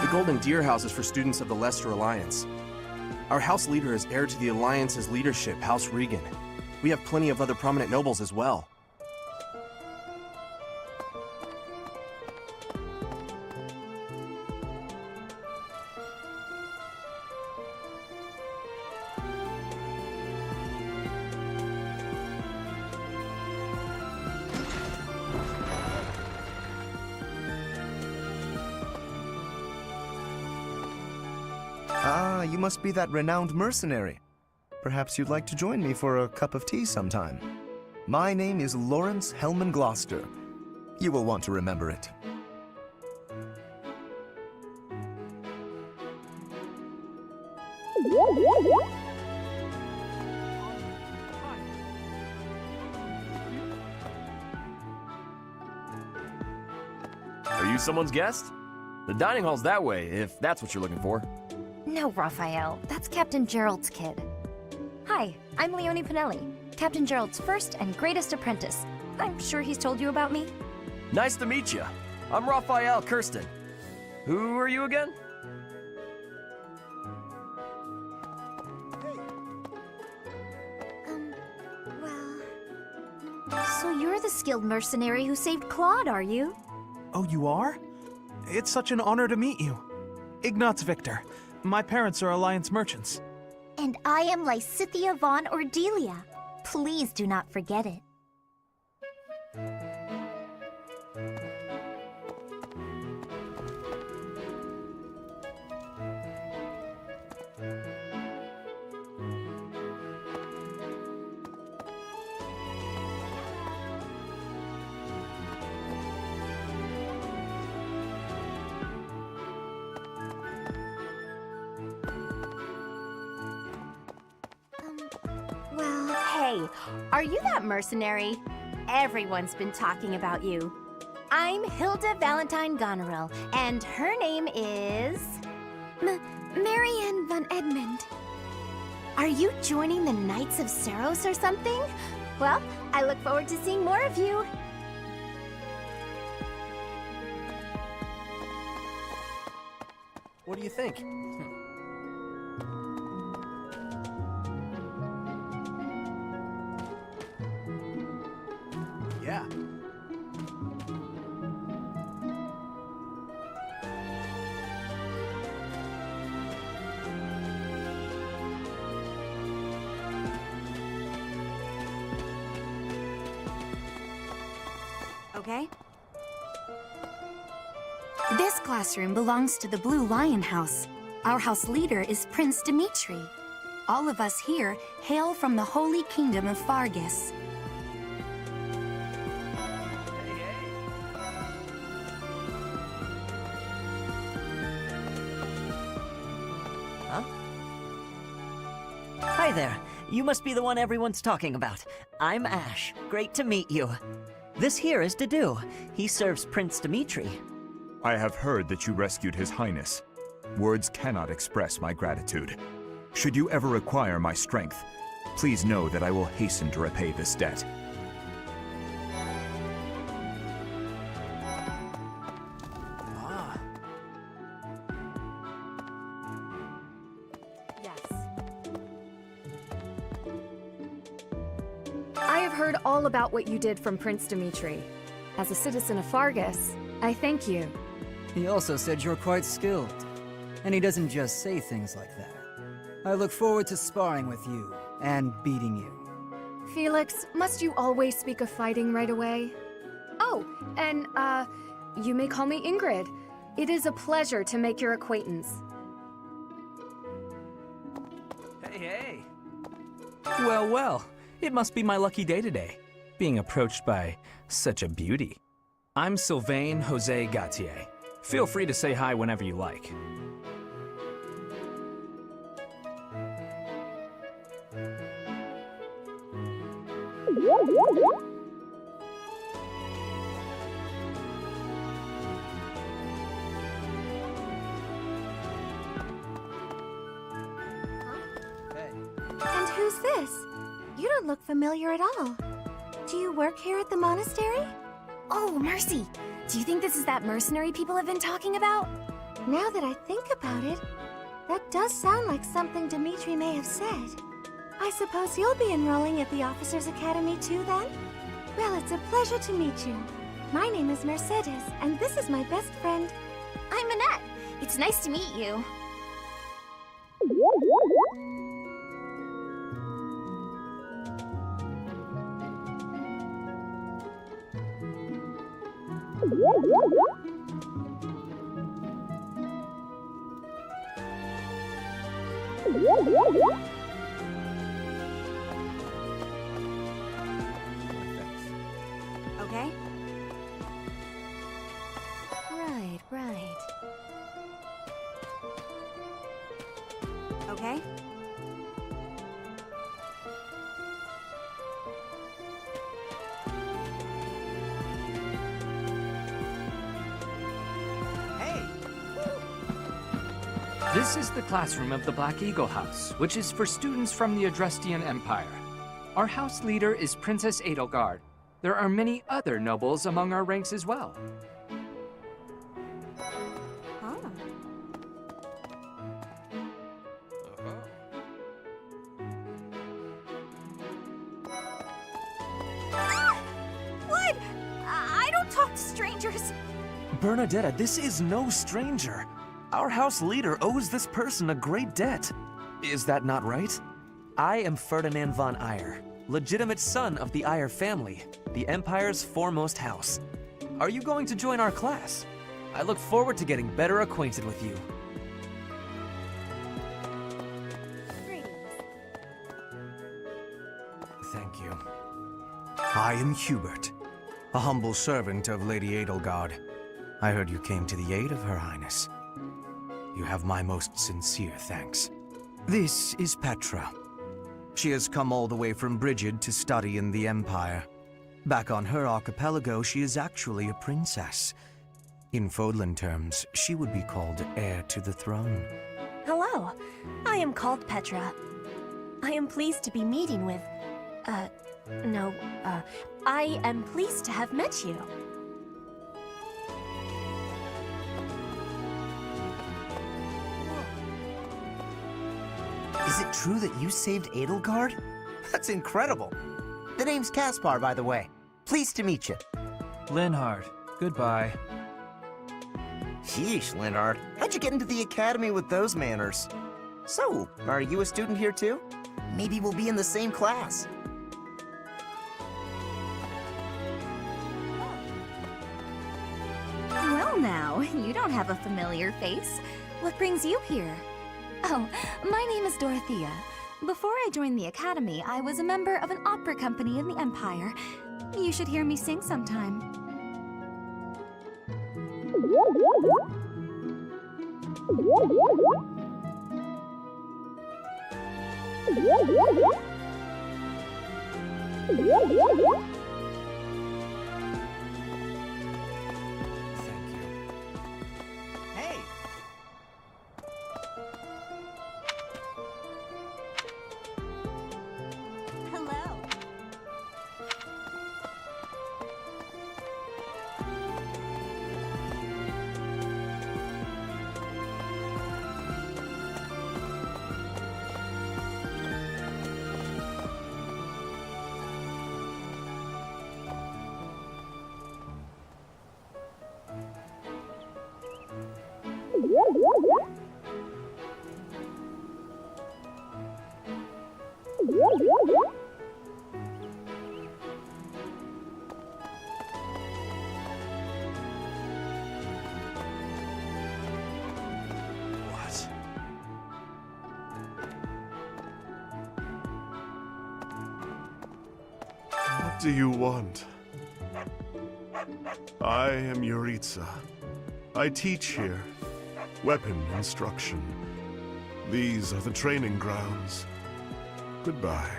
The Golden Deer House is for students of the Leicester Alliance. Our house leader is heir to the Alliance's leadership, House Regan. We have plenty of other prominent nobles as well.
Ah, you must be that renowned mercenary. Perhaps you'd like to join me for a cup of tea sometime. My name is Lawrence Hellman Gloucester. You will want to remember it.
Are you someone's guest? The dining hall's that way, if that's what you're looking for.
No, Raphael. That's Captain Gerald's kid. Hi, I'm Leonie Pinelli, Captain Gerald's first and greatest apprentice. I'm sure he's told you about me.
Nice to meet you. I'm Raphael Kirsten. Who are you again?
So you're the skilled mercenary who saved Claude, are you?
Oh, you are? It's such an honor to meet you. Ignatz Victor. My parents are Alliance merchants.
And I am Lysithia von Ordelia. Please do not forget it. Well, hey, are you that mercenary? Everyone's been talking about you. I'm Hilda Valentine Goneril, and her name is... Marianne von Edmund. Are you joining the Knights of Seros or something? Well, I look forward to seeing more of you.
What do you think?
Yeah.
Okay?
This classroom belongs to the Blue Lion House. Our house leader is Prince Dimitri. All of us here hail from the Holy Kingdom of Fargus.
Hi there. You must be the one everyone's talking about. I'm Ash. Great to meet you. This here is Dedu. He serves Prince Dimitri.
I have heard that you rescued His Highness. Words cannot express my gratitude. Should you ever require my strength, please know that I will hasten to repay this debt.
I have heard all about what you did from Prince Dimitri. As a citizen of Fargus, I thank you.
He also said you're quite skilled. And he doesn't just say things like that. I look forward to sparring with you and beating you.
Felix, must you always speak of fighting right away? Oh, and, you may call me Ingrid. It is a pleasure to make your acquaintance.
Hey, hey! Well, well, it must be my lucky day today, being approached by such a beauty. I'm Sylvain Jose Gautier. Feel free to say hi whenever you like.
And who's this? You don't look familiar at all. Do you work here at the monastery?
Oh, Mercy! Do you think this is that mercenary people have been talking about?
Now that I think about it, that does sound like something Dimitri may have said. I suppose you'll be enrolling at the Officers' Academy too, then? Well, it's a pleasure to meet you. My name is Mercedes, and this is my best friend.
I'm Annette. It's nice to meet you.
Okay? Right. Okay?
This is the classroom of the Black Eagle House, which is for students from the Adrestian Empire. Our house leader is Princess Edelgard. There are many other nobles among our ranks as well.
What? I don't talk to strangers.
Bernadetta, this is no stranger. Our house leader owes this person a great debt. Is that not right? I am Ferdinand von Eyre, legitimate son of the Eyre family, the Empire's foremost house. Are you going to join our class? I look forward to getting better acquainted with you.
Thank you. I am Hubert, a humble servant of Lady Edelgard. I heard you came to the aid of Her Highness. You have my most sincere thanks. This is Petra. She has come all the way from Brigid to study in the Empire. Back on her archipelago, she is actually a princess. In Fodlan terms, she would be called heir to the throne.
Hello, I am called Petra. I am pleased to be meeting with... I am pleased to have met you.
Is it true that you saved Edelgard? That's incredible. The name's Caspar, by the way. Pleased to meet you.
Linhard, goodbye.
Sheesh, Linhard. How'd you get into the academy with those manners? So, are you a student here too? Maybe we'll be in the same class.
Well now, you don't have a familiar face. What brings you here?
Oh, my name is Dorothea. Before I joined the Academy, I was a member of an opera company in the Empire. You should hear me sing sometime.
What do you want? I am Yuritsa. I teach here. Weapon instruction. These are the training grounds. Goodbye.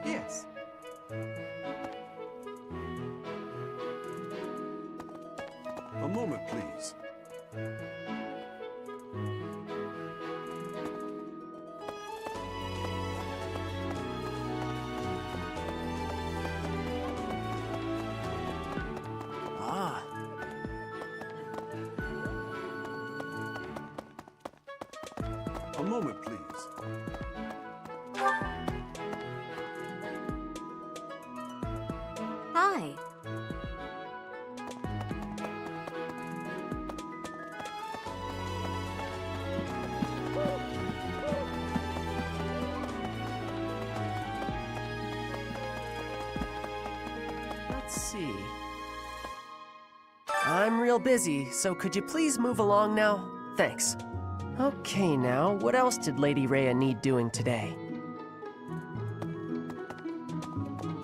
Yes.
A moment, please.
Ah.
A moment, please.
Hi.
Let's see. I'm real busy, so could you please move along now? Thanks. Okay, now, what else did Lady Rhea need doing today?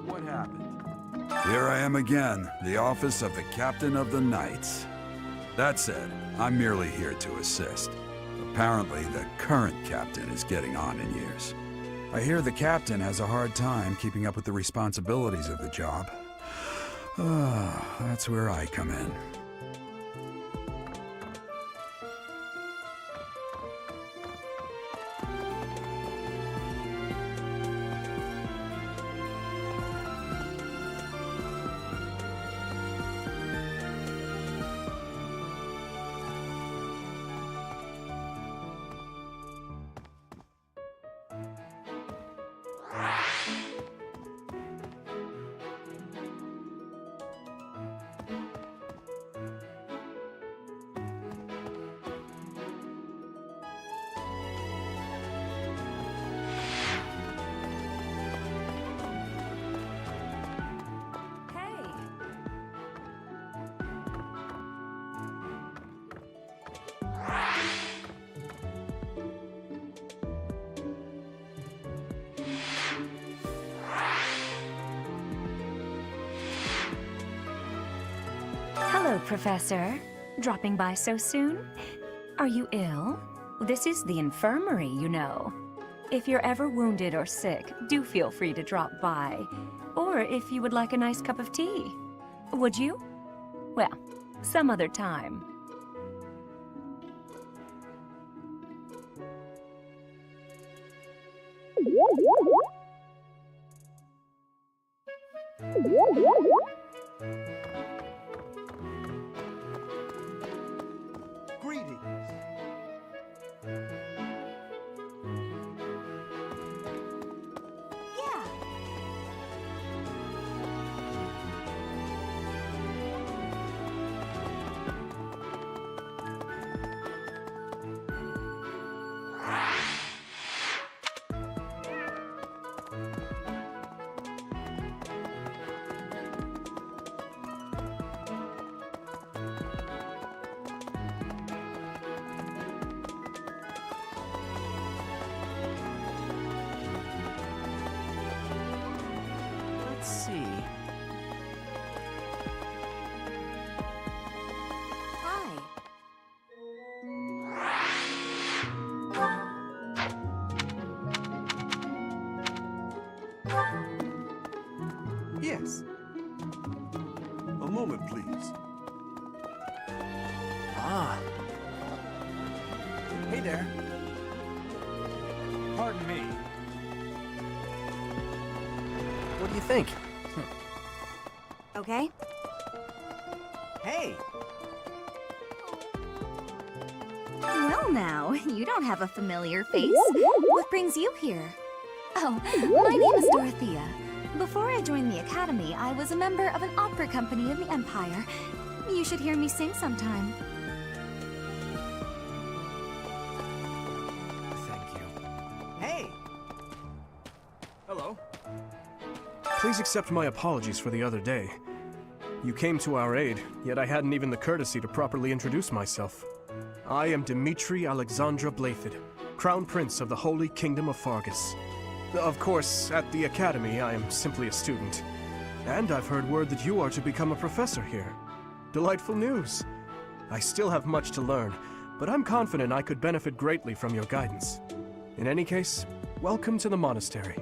What happened? Here I am again, the office of the Captain of the Knights. That said, I'm merely here to assist. Apparently, the current captain is getting on in years. I hear the captain has a hard time keeping up with the responsibilities of the job. That's where I come in.
Hello, Professor. Dropping by so soon? Are you ill? This is the infirmary, you know. If you're ever wounded or sick, do feel free to drop by. Or if you would like a nice cup of tea. Would you? Well, some other time.
Greetings.
Let's see.
Hi.
Yes. A moment, please.
Ah.
Hey there. Pardon me.
do you think?
Okay?
Hey!
Well now, you don't have a familiar face. What brings you here? Oh, my name is Dorothea. Before I joined the Academy, I was a member of an opera company in the Empire. You should hear me sing sometime.
Thank you. Hey!
Hello. Please accept my apologies for the other day. You came to our aid, yet I hadn't even the courtesy to properly introduce myself. I am Dimitri Alexandra Blaithid, Crown Prince of the Holy Kingdom of Fargus. Of course, at the Academy, I am simply a student. And I've heard word that you are to become a professor here. Delightful news. I still have much to learn, but I'm confident I could benefit greatly from your guidance. In any case, welcome to the monastery.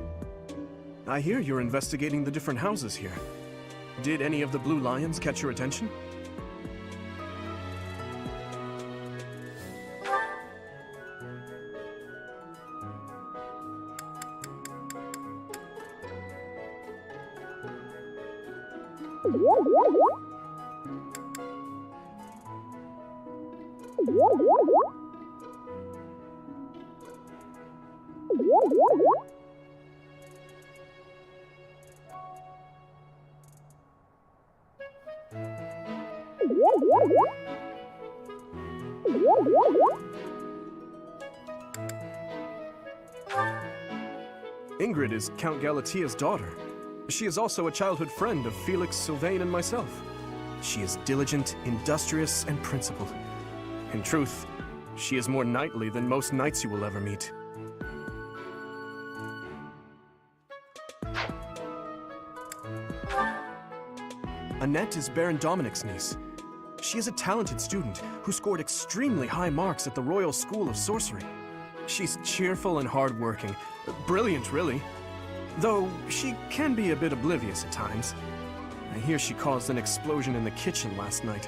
I hear you're investigating the different houses here. Did any of the Blue Lions catch your attention? Ingrid is Count Galatia's daughter. She is also a childhood friend of Felix, Sylvain, and myself. She is diligent, industrious, and principled. In truth, she is more knightly than most knights you will ever meet. Annette is Baron Dominic's niece. She is a talented student who scored extremely high marks at the Royal School of Sorcery. She's cheerful and hardworking. Brilliant, really. Though she can be a bit oblivious at times. I hear she caused an explosion in the kitchen last night.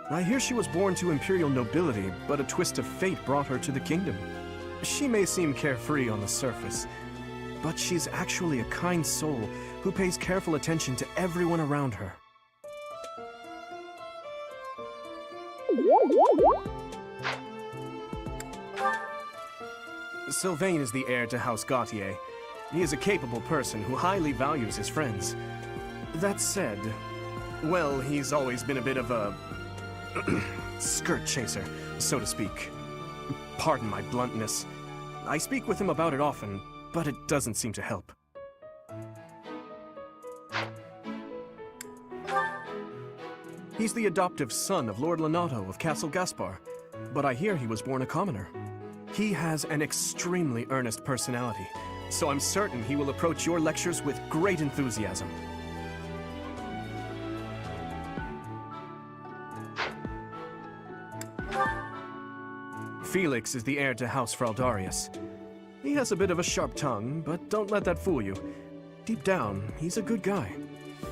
I hear she was born to imperial nobility, but a twist of fate brought her to the kingdom. She may seem carefree on the surface, but she's actually a kind soul who pays careful attention to everyone around her. Sylvain is the heir to House Gautier. He is a capable person who highly values his friends. That said, well, he's always been a bit of a skirt chaser, so to speak. Pardon my bluntness. I speak with him about it often, but it doesn't seem to help. He's the adoptive son of Lord Lenato of Castle Gaspar, but I hear he was born a commoner. He has an extremely earnest personality, so I'm certain he will approach your lectures with great enthusiasm. Felix is the heir to House Fraldarius. He has a bit of a sharp tongue, but don't let that fool you. Deep down, he's a good guy.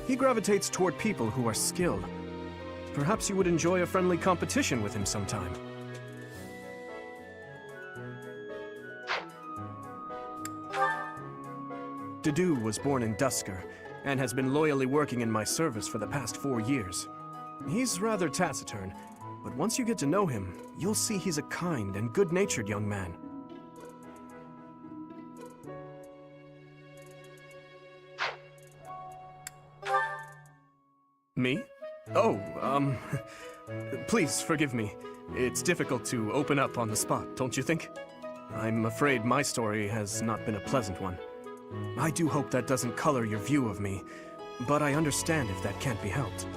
He gravitates toward people who are skilled. Perhaps you would enjoy a friendly competition with him sometime. Dedu was born in Dusker, and has been loyally working in my service for the past 4 years. He's rather taciturn, but once you get to know him, you'll see he's a kind and good-natured young man. Me? Oh, please forgive me. It's difficult to open up on the spot, don't you think? I'm afraid my story has not been a pleasant one. I do hope that doesn't color your view of me, but I understand if that can't be helped.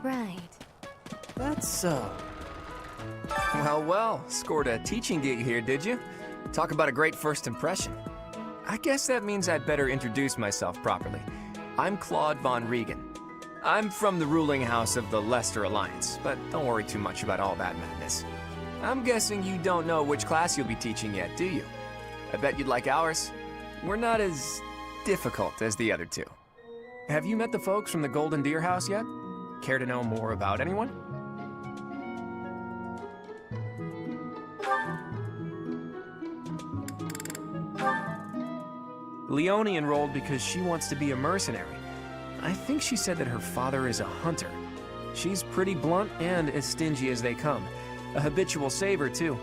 Right.
That's so.
Well, scored a teaching gig here, did you? Talk about a great first impression. I guess that means I'd better introduce myself properly. I'm Claude von Regen. I'm from the ruling house of the Leicester Alliance, but don't worry too much about all that madness. I'm guessing you don't know which class you'll be teaching yet, do you? I bet you'd like ours. We're not as difficult as the other two. Have you met the folks from the Golden Deer House yet? Care to know more about anyone? Leonie enrolled because she wants to be a mercenary. I think she said that her father is a hunter. She's pretty blunt and as stingy as they come. A habitual saver, too.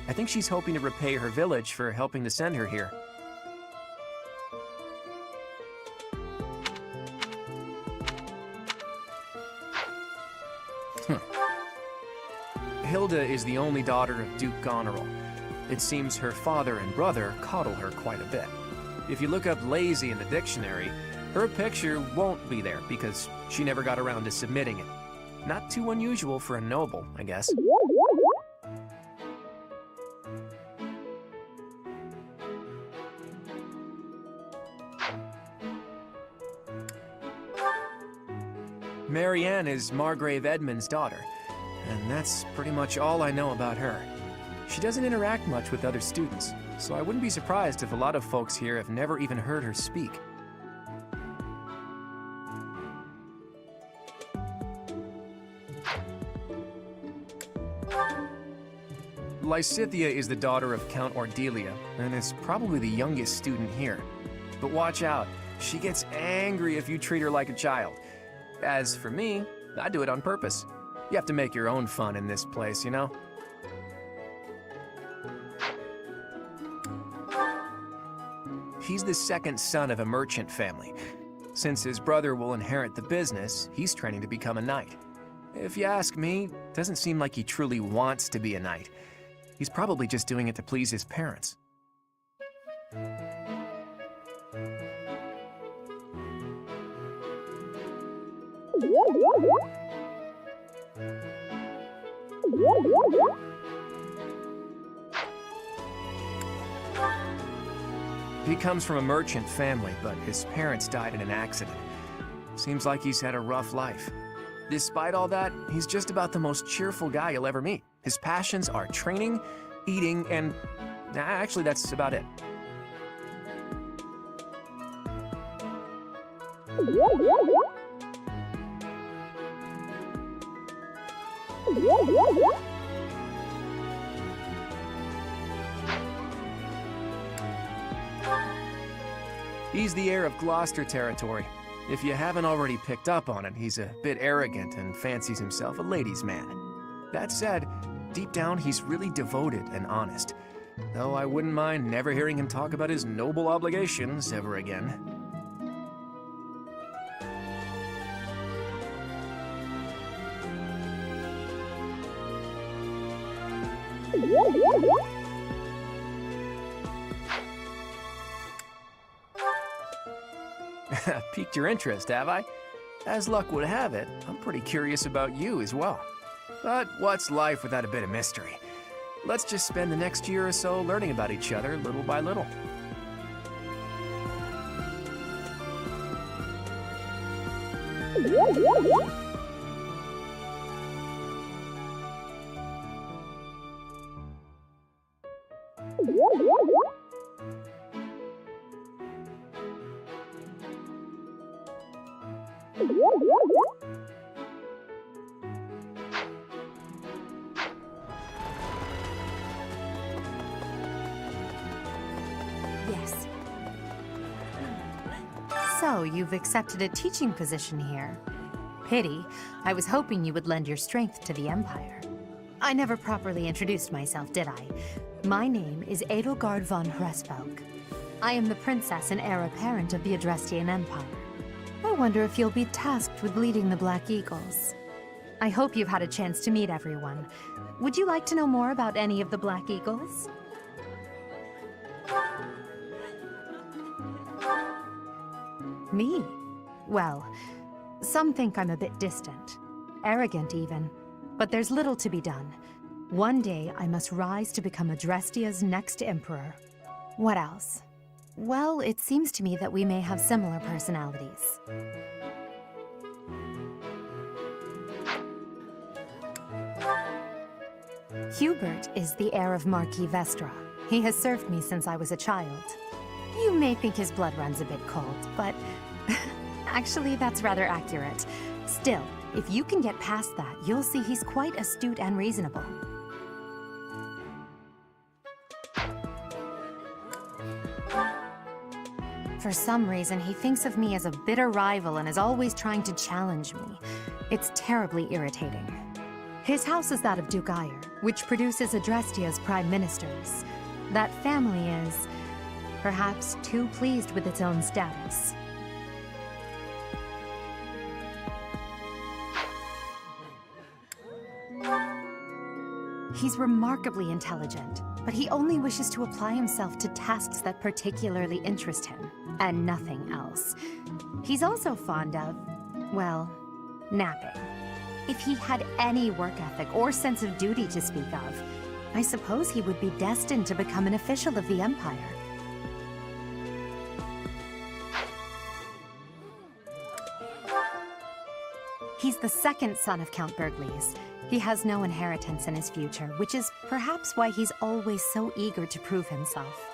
I think she's hoping to repay her village for helping to send her here. Hilda is the only daughter of Duke Goneril. It seems her father and brother coddle her quite a bit. If you look up lazy in the dictionary, her picture won't be there because she never got around to submitting it. Not too unusual for a noble, I guess. Marianne is Margrave Edmund's daughter, and that's pretty much all I know about her. She doesn't interact much with other students, so I wouldn't be surprised if a lot of folks here have never even heard her speak. Lysithea is the daughter of Count Ordelia, and is probably the youngest student here. But watch out, she gets angry if you treat her like a child. As for me, I do it on purpose. You have to make your own fun in this place, you know? He's the second son of a merchant family. Since his brother will inherit the business, he's training to become a knight. If you ask me, doesn't seem like he truly wants to be a knight. He's probably just doing it to please his parents. He comes from a merchant family, but his parents died in an accident. Seems like he's had a rough life. Despite all that, he's just about the most cheerful guy you'll ever meet. His passions are training, eating, and actually that's about it. He's the heir of Gloucester territory. If you haven't already picked up on it, he's a bit arrogant and fancies himself a ladies' man. That said, deep down he's really devoted and honest, though I wouldn't mind never hearing him talk about his noble obligations ever again. Piqued your interest, have I? As luck would have it, I'm pretty curious about you as well. But what's life without a bit of mystery? Let's just spend the next year or so learning about each other little by little.
Yes. So, you've accepted a teaching position here. Pity. I was hoping you would lend your strength to the Empire. I never properly introduced myself, did I? My name is Edelgard von Hresvelg. I am the princess and heir apparent of the Adrestian Empire. I wonder if you'll be tasked with leading the Black Eagles. I hope you've had a chance to meet everyone. Would you like to know more about any of the Black Eagles? Me? Well, some think I'm a bit distant. Arrogant, even. But there's little to be done. One day, I must rise to become Adrestia's next emperor. What else? Well, it seems to me that we may have similar personalities. Hubert is the heir of Marquis Vestra. He has served me since I was a child. You may think his blood runs a bit cold, but actually that's rather accurate. Still, if you can get past that, you'll see he's quite astute and reasonable. For some reason, he thinks of me as a bitter rival and is always trying to challenge me. It's terribly irritating. His house is that of Duke Ire, which produces Adrestia's prime ministers. That family is, perhaps, too pleased with its own status. He's remarkably intelligent, but he only wishes to apply himself to tasks that particularly interest him, and nothing else. He's also fond of, well, napping. If he had any work ethic or sense of duty to speak of, I suppose he would be destined to become an official of the Empire. He's the second son of Count Bergliez. He has no inheritance in his future, which is perhaps why he's always so eager to prove himself.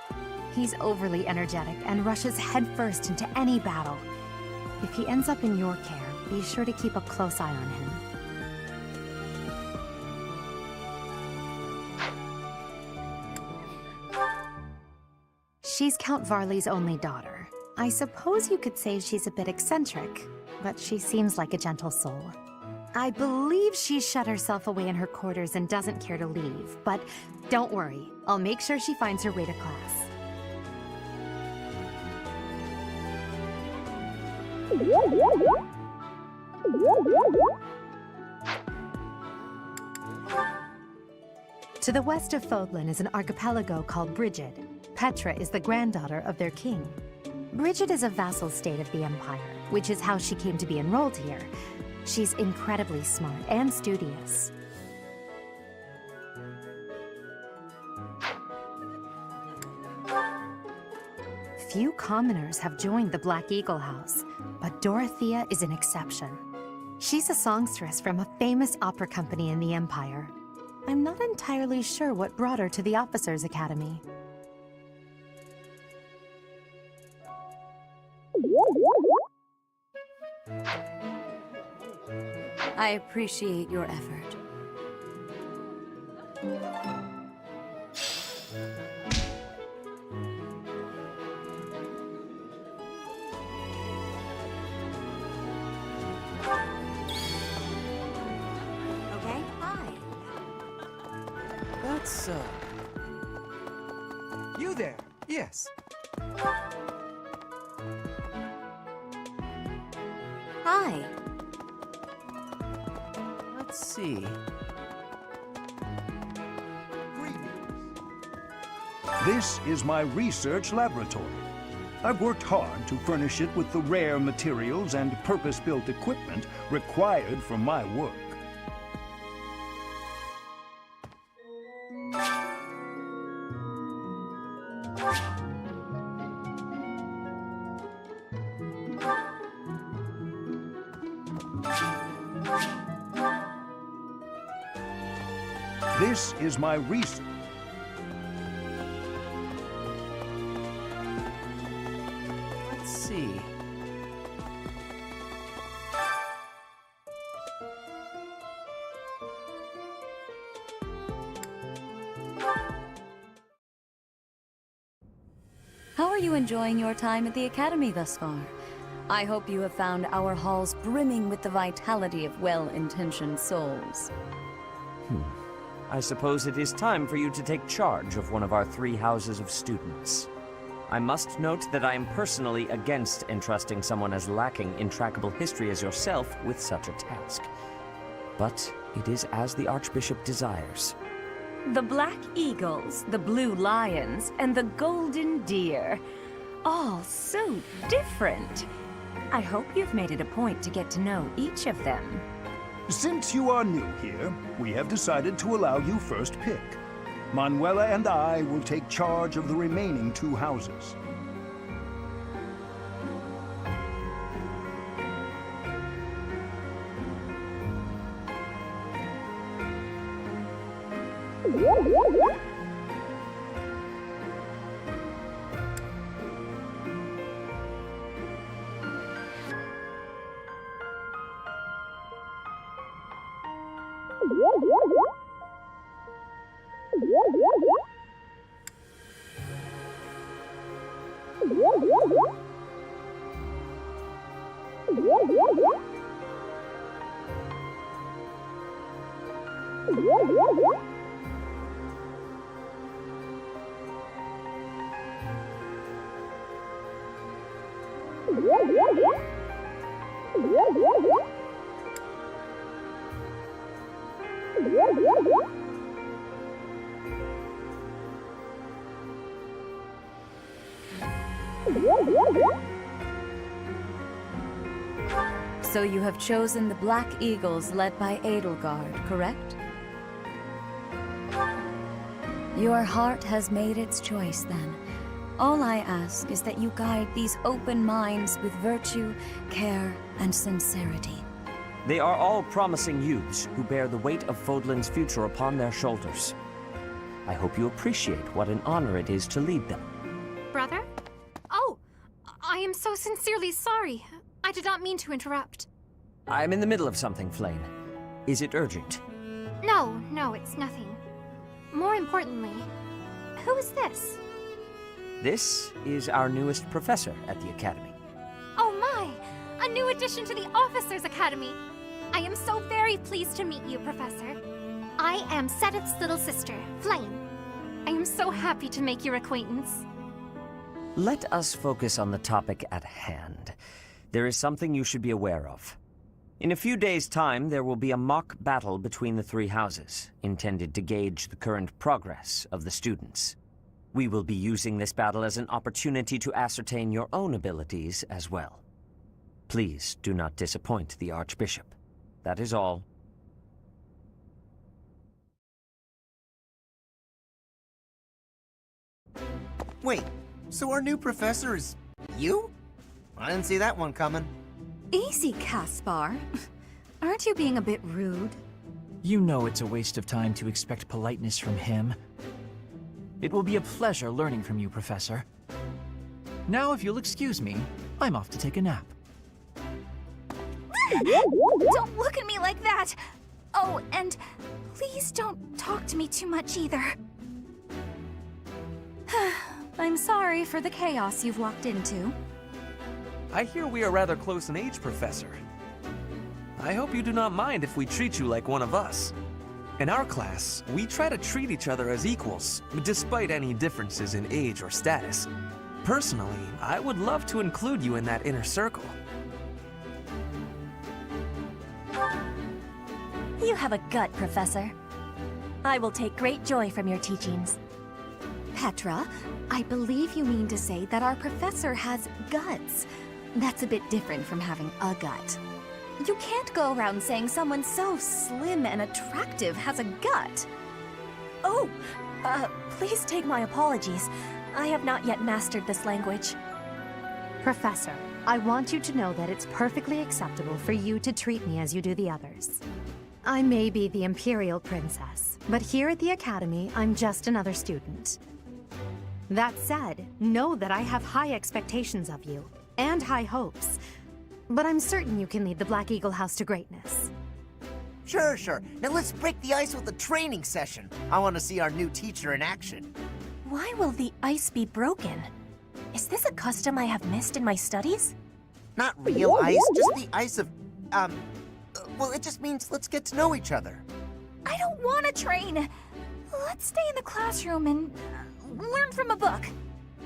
He's overly energetic and rushes headfirst into any battle. If he ends up in your care, be sure to keep a close eye on him. She's Count Varley's only daughter. I suppose you could say she's a bit eccentric, but she seems like a gentle soul. I believe she's shut herself away in her quarters and doesn't care to leave, but don't worry, I'll make sure she finds her way to class. To the west of Fodlan is an archipelago called Brigid. Petra is the granddaughter of their king. Brigid is a vassal state of the Empire, which is how she came to be enrolled here. She's incredibly smart and studious. Few commoners have joined the Black Eagle House, but Dorothea is an exception. She's a songstress from a famous opera company in the Empire. I'm not entirely sure what brought her to the Officers' Academy.
I appreciate your effort.
Okay, hi.
That's, You there? Yes.
Hi.
Let's see.
This is my research laboratory. I've worked hard to furnish it with the rare materials and purpose-built equipment required for my work. This is my research.
Let's see.
How are you enjoying your time at the Academy thus far? I hope you have found our halls brimming with the vitality of well-intentioned souls.
I suppose it is time for you to take charge of one of our 3 houses of students. I must note that I am personally against entrusting someone as lacking in trackable history as yourself with such a task. But it is as the Archbishop desires.
The Black Eagles, the Blue Lions, and the Golden Deer. All so different. I hope you've made it a point to get to know each of them.
Since you are new here, we have decided to allow you first pick. Manuela and I will take charge of the remaining 2 houses.
So you have chosen the Black Eagles led by Edelgard, correct? Your heart has made its choice, then. All I ask is that you guide these open minds with virtue, care, and sincerity.
They are all promising youths who bear the weight of Fodlan's future upon their shoulders. I hope you appreciate what an honor it is to lead them.
Brother? Oh, I am so sincerely sorry. I did not mean to interrupt.
I'm in the middle of something, Flame. Is it urgent?
No, it's nothing. More importantly, who is this?
This is our newest professor at the Academy.
Oh my! A new addition to the Officers' Academy! I am so very pleased to meet you, Professor. I am Seteth's little sister, Flame. I am so happy to make your acquaintance.
Let us focus on the topic at hand. There is something you should be aware of. In a few days' time, there will be a mock battle between the three houses, intended to gauge the current progress of the students. We will be using this battle as an opportunity to ascertain your own abilities as well. Please do not disappoint the Archbishop. That is all.
Wait, so our new professor is you? I didn't see that one coming.
Easy, Caspar. Aren't you being a bit rude?
You know it's a waste of time to expect politeness from him. It will be a pleasure learning from you, Professor. Now, if you'll excuse me, I'm off to take a nap.
Don't look at me like that! Oh, and please don't talk to me too much either. I'm sorry for the chaos you've walked into.
I hear we are rather close in age, Professor. I hope you do not mind if we treat you like one of us. In our class, we try to treat each other as equals, despite any differences in age or status. Personally, I would love to include you in that inner circle.
You have a gut, Professor. I will take great joy from your teachings.
Petra, I believe you mean to say that our professor has guts. That's a bit different from having a gut. You can't go around saying someone so slim and attractive has a gut.
Oh, please take my apologies. I have not yet mastered this language.
Professor, I want you to know that it's perfectly acceptable for you to treat me as you do the others. I may be the Imperial Princess, but here at the Academy, I'm just another student. That said, know that I have high expectations of you, and high hopes. But I'm certain you can lead the Black Eagle House to greatness.
Sure. Now let's break the ice with a training session. I want to see our new teacher in action.
Why will the ice be broken? Is this a custom I have missed in my studies?
Not real ice, just the ice of, well, it just means let's get to know each other.
I don't want to train. Let's stay in the classroom and learn from a book.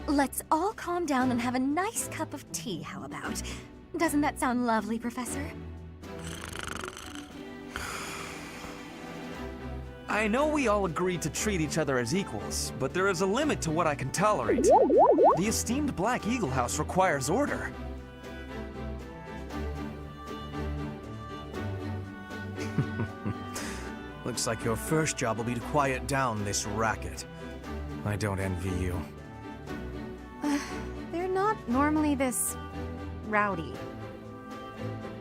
Let's all calm down and have a nice cup of tea, how about? Doesn't that sound lovely, Professor?
I know we all agreed to treat each other as equals, but there is a limit to what I can tolerate. The esteemed Black Eagle House requires order.
Looks like your first job will be to quiet down this racket. I don't envy you.
They're not normally this rowdy.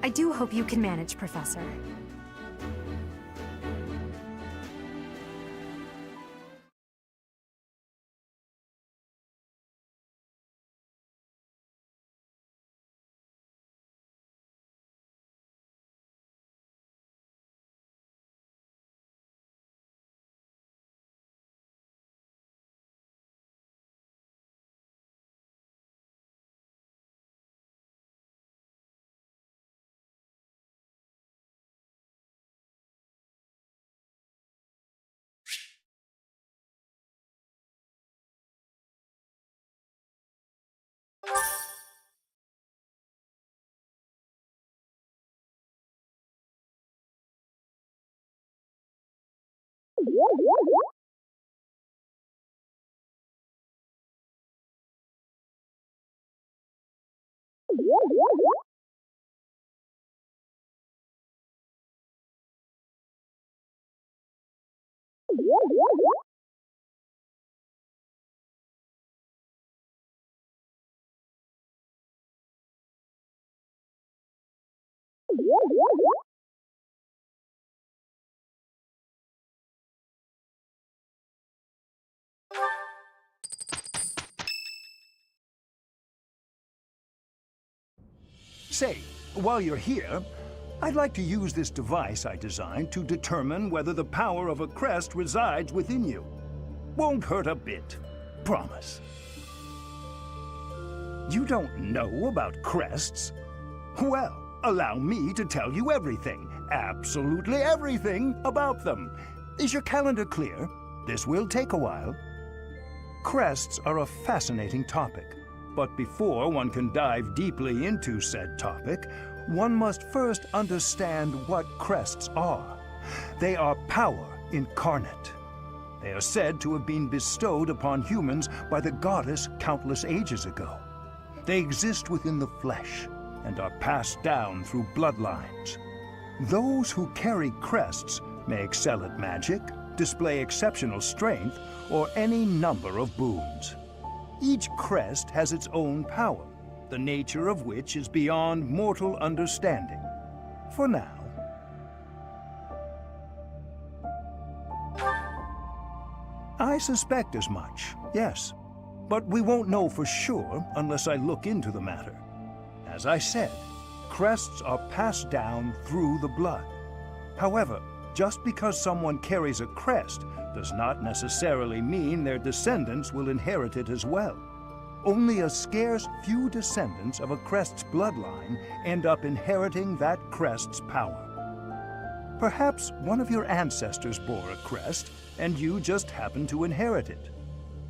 I do hope you can manage, Professor.
Say, while you're here, I'd like to use this device I designed to determine whether the power of a crest resides within you. Won't hurt a bit. Promise. You don't know about crests? Well, allow me to tell you everything, absolutely everything about them. Is your calendar clear? This will take a while. Crests are a fascinating topic. But before one can dive deeply into said topic, one must first understand what crests are. They are power incarnate. They are said to have been bestowed upon humans by the goddess countless ages ago. They exist within the flesh and are passed down through bloodlines. Those who carry crests may excel at magic, display exceptional strength, or any number of boons. Each crest has its own power, the nature of which is beyond mortal understanding. For now. I suspect as much, yes. But we won't know for sure unless I look into the matter. As I said, crests are passed down through the blood. However, just because someone carries a crest does not necessarily mean their descendants will inherit it as well. Only a scarce few descendants of a crest's bloodline end up inheriting that crest's power. Perhaps one of your ancestors bore a crest, and you just happen to inherit it.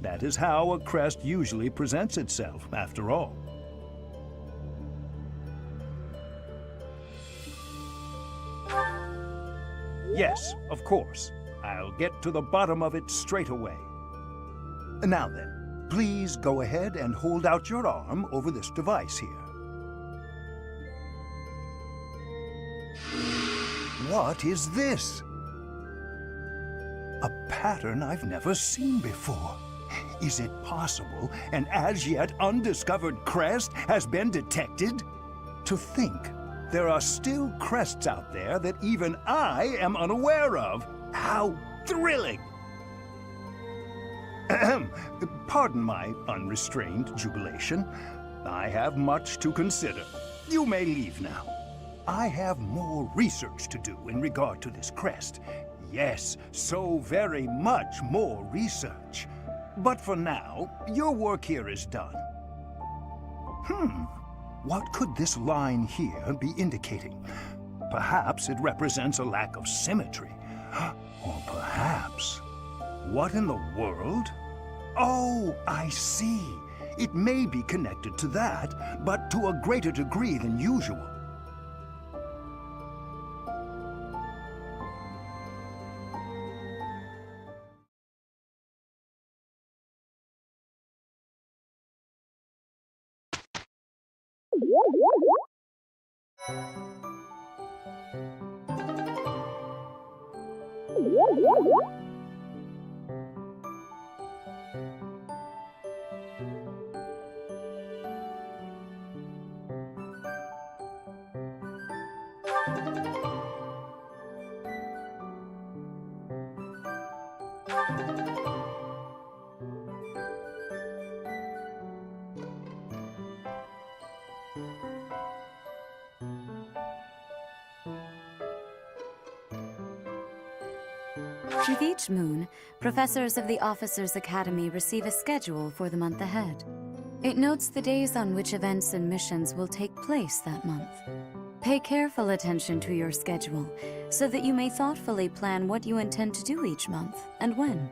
That is how a crest usually presents itself, after all. Yes, of course. I'll get to the bottom of it straight away. Now then, please go ahead and hold out your arm over this device here. What is this? A pattern I've never seen before. Is it possible an as yet undiscovered crest has been detected? To think there are still crests out there that even I am unaware of. How thrilling! Ahem. Pardon my unrestrained jubilation. I have much to consider. You may leave now. I have more research to do in regard to this crest. Yes, so very much more research. But for now, your work here is done. What could this line here be indicating? Perhaps it represents a lack of symmetry. Or perhaps... What in the world? Oh, I see. It may be connected to that, but to a greater degree than usual.
With each moon, professors of the Officers' Academy receive a schedule for the month ahead. It notes the days on which events and missions will take place that month. Pay careful attention to your schedule, so that you may thoughtfully plan what you intend to do each month, and when.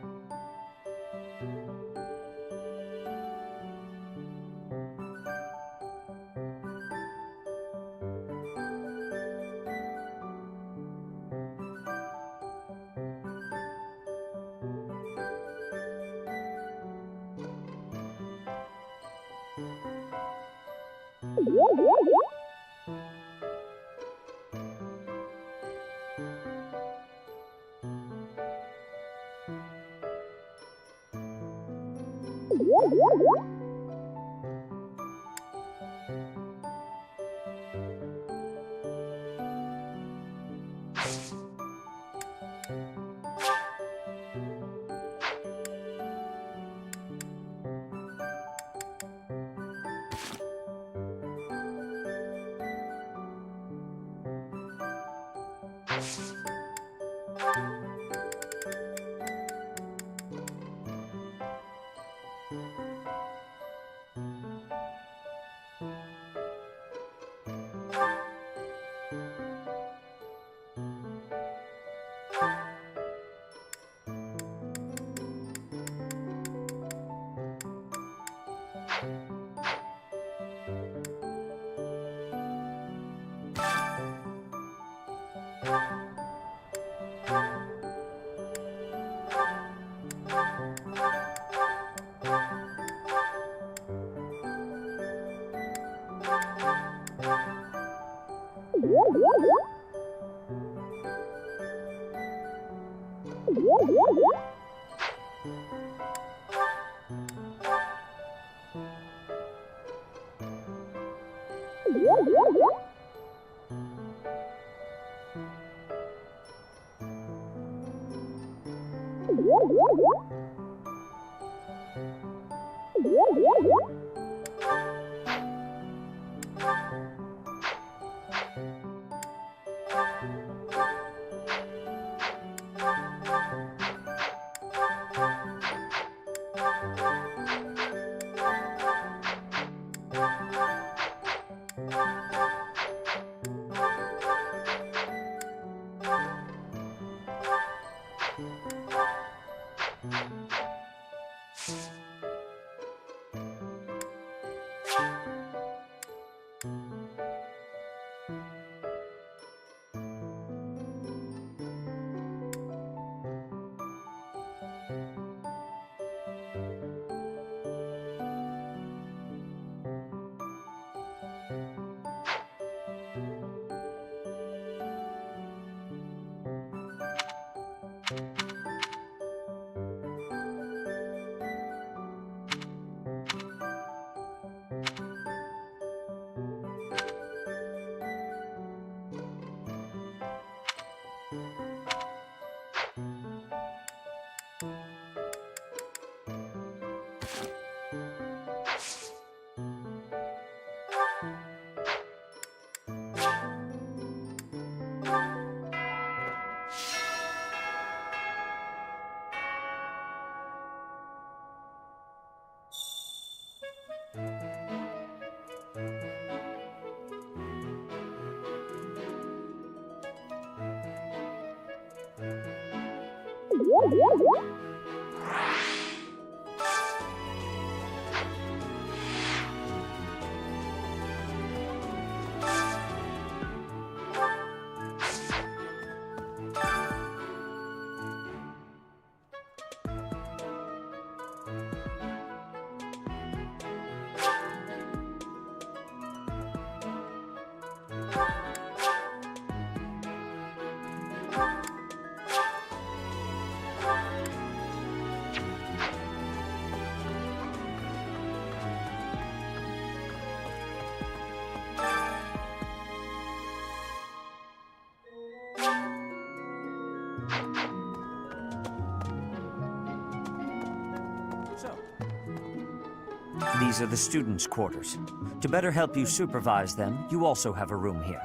These are the students' quarters. To better help you supervise them, you also have a room here.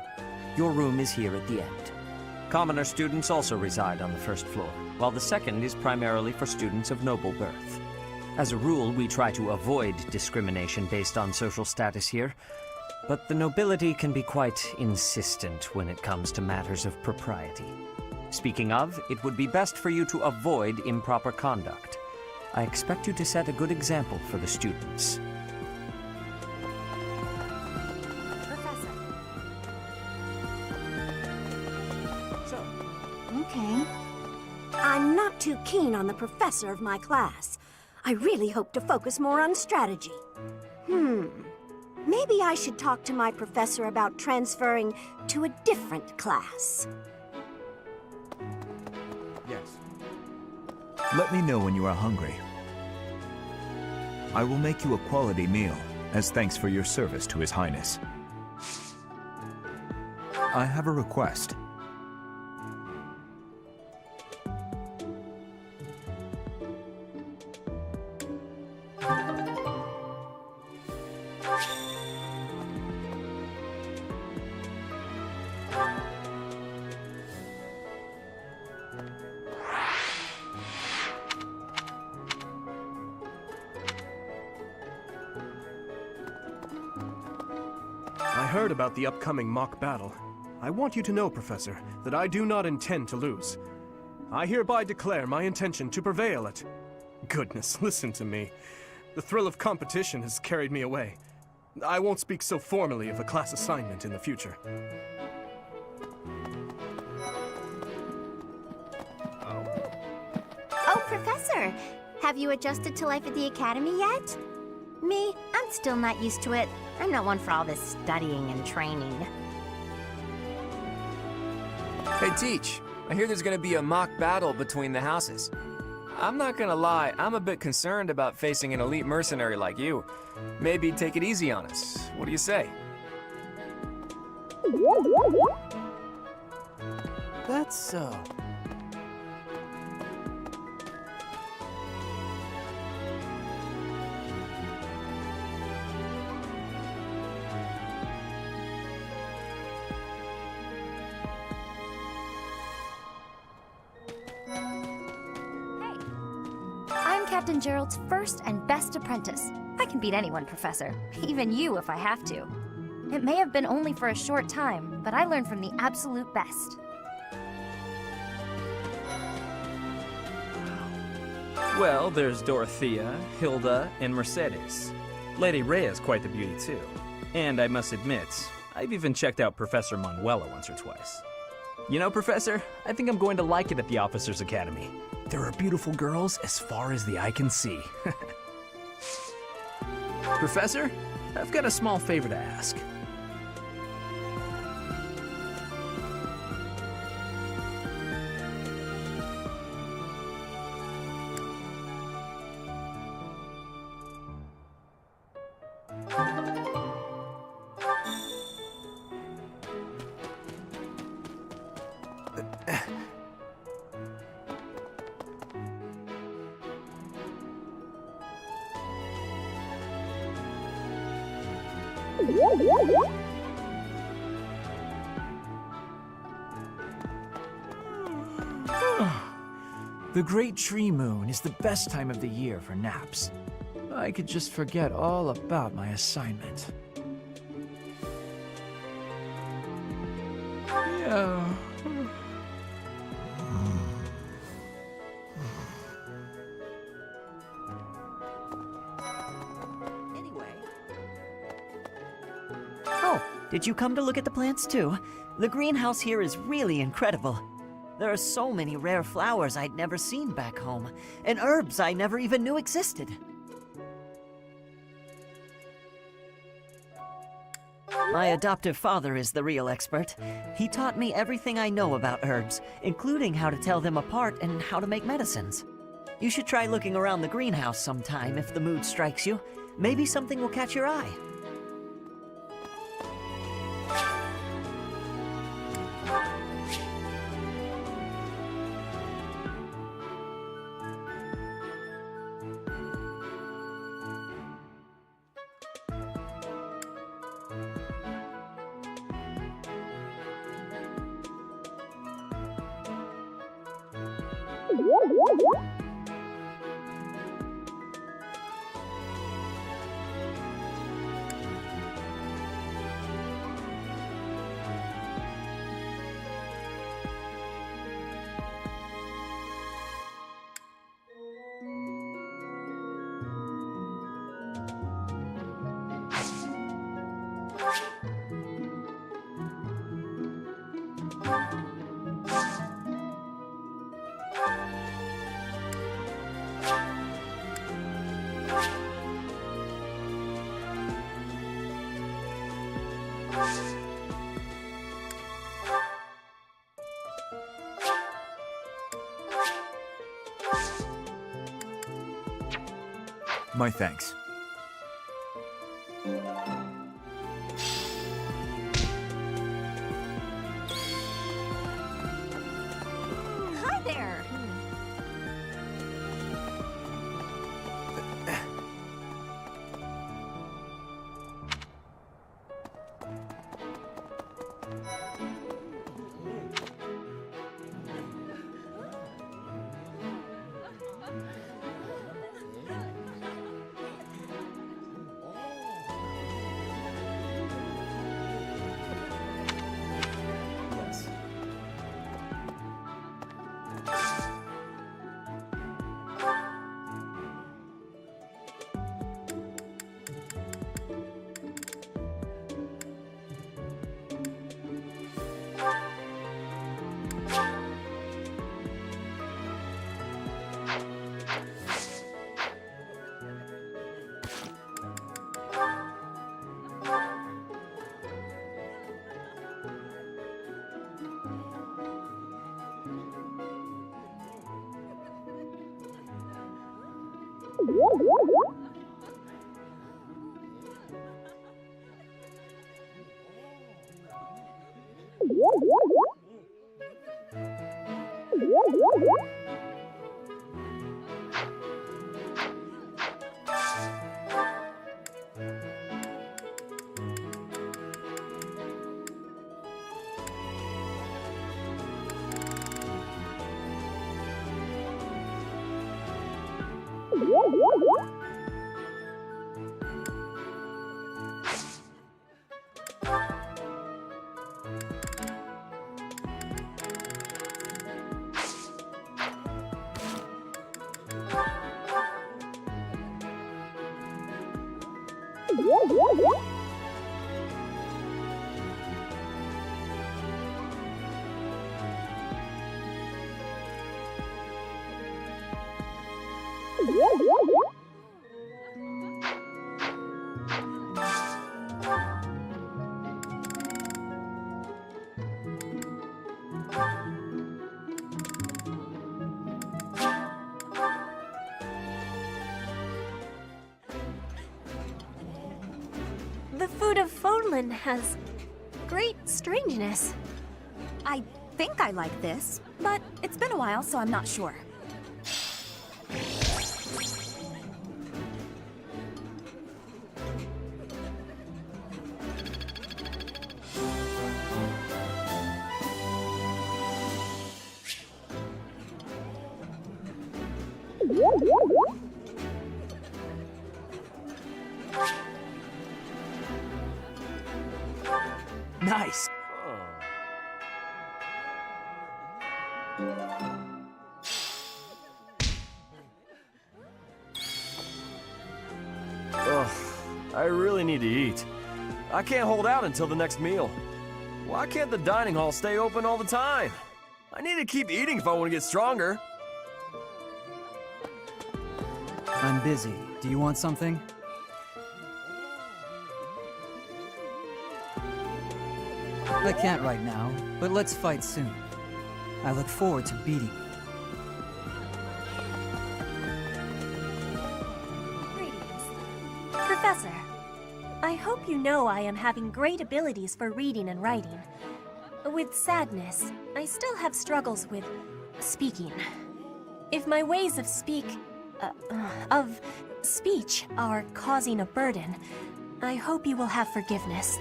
Your room is here at the end. Commoner students also reside on the first floor, while the second is primarily for students of noble birth. As a rule, we try to avoid discrimination based on social status here, but the nobility can be quite insistent when it comes to matters of propriety. Speaking of, it would be best for you to avoid improper conduct. I expect you to set a good example for the students.
Okay. I'm not too keen on the professor of my class. I really hope to focus more on strategy. Maybe I should talk to my professor about transferring to a different class.
Yes. Let me know when you are hungry. I will make you a quality meal, as thanks for your service to His Highness. I have a request.
I heard about the upcoming mock battle. I want you to know, Professor, that I do not intend to lose. I hereby declare my intention to prevail at... Goodness, listen to me. The thrill of competition has carried me away. I won't speak so formally of a class assignment in the future.
Oh, Professor! Have you adjusted to life at the Academy yet? Me, I'm still not used to it. I'm not one for all this studying and training.
Hey, Teach. I hear there's gonna be a mock battle between the houses. I'm not gonna lie, I'm a bit concerned about facing an elite mercenary like you. Maybe take it easy on us. What do you say?
That's so.
I'm Captain Gerald's first and best apprentice. I can beat anyone, Professor. Even you if I have to. It may have been only for a short time, but I learned from the absolute best.
Well, there's Dorothea, Hilda, and Mercedes. Lady Rhea's quite the beauty, too. And I must admit, I've even checked out Professor Manuela once or twice. You know, Professor, I think I'm going to like it at the Officers' Academy. There are beautiful girls as far as the eye can see. Professor, I've got a small favor to ask.
The Great Tree Moon is the best time of the year for naps. I could just forget all about my assignment. Yeah.
Oh, did you come to look at the plants too? The greenhouse here is really incredible. There are so many rare flowers I'd never seen back home, and herbs I never even knew existed. My adoptive father is the real expert. He taught me everything I know about herbs, including how to tell them apart and how to make medicines. You should try looking around the greenhouse sometime if the mood strikes you. Maybe something will catch your eye.
My thanks.
Hi there.
The food of Fodlan has great strangeness.
I think I like this, but it's been a while, so I'm not sure.
Nice.
Ugh, I really need to eat. I can't hold out until the next meal. Why can't the dining hall stay open all the time? I need to keep eating if I want to get stronger.
I'm busy. Do you want something? I can't right now, but let's fight soon. I look forward to beating you.
Professor, I hope you know I am having great abilities for reading and writing. With sadness, I still have struggles with speaking. If my ways of speech are causing a burden, I hope you will have forgiveness.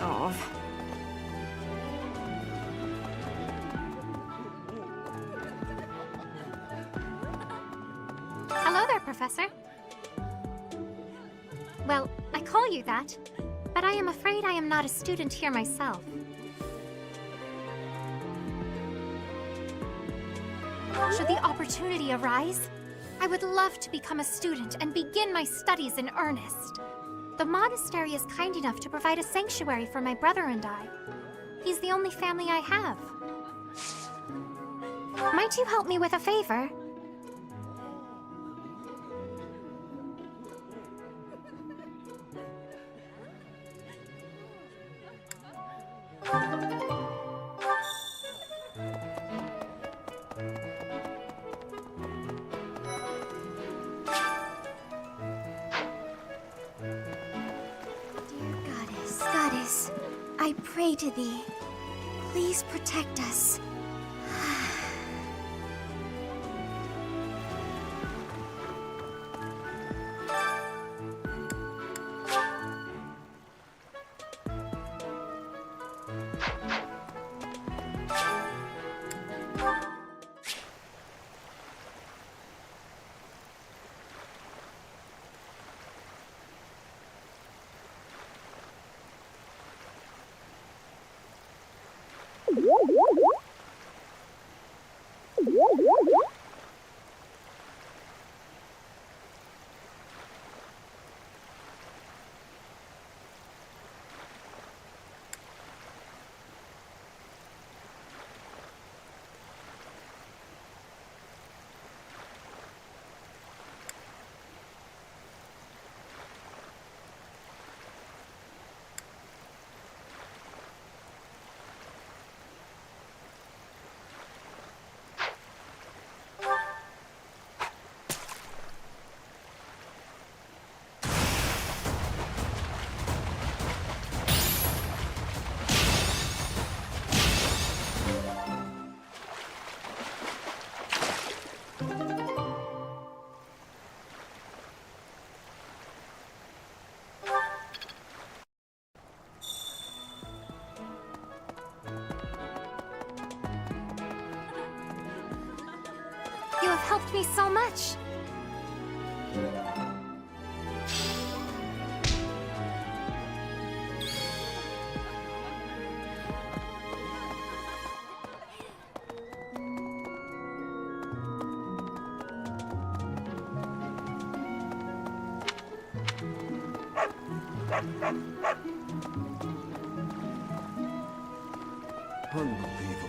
Oh.
Hello there, Professor. Well, I call you that, but I am afraid I am not a student here myself. Should the opportunity arise, I would love to become a student and begin my studies in earnest. The monastery is kind enough to provide a sanctuary for my brother and I. He's the only family I have. Might you help me with a favor?
Goddess, I pray to thee. Please protect us.
You have helped me so much.
Unbelievable.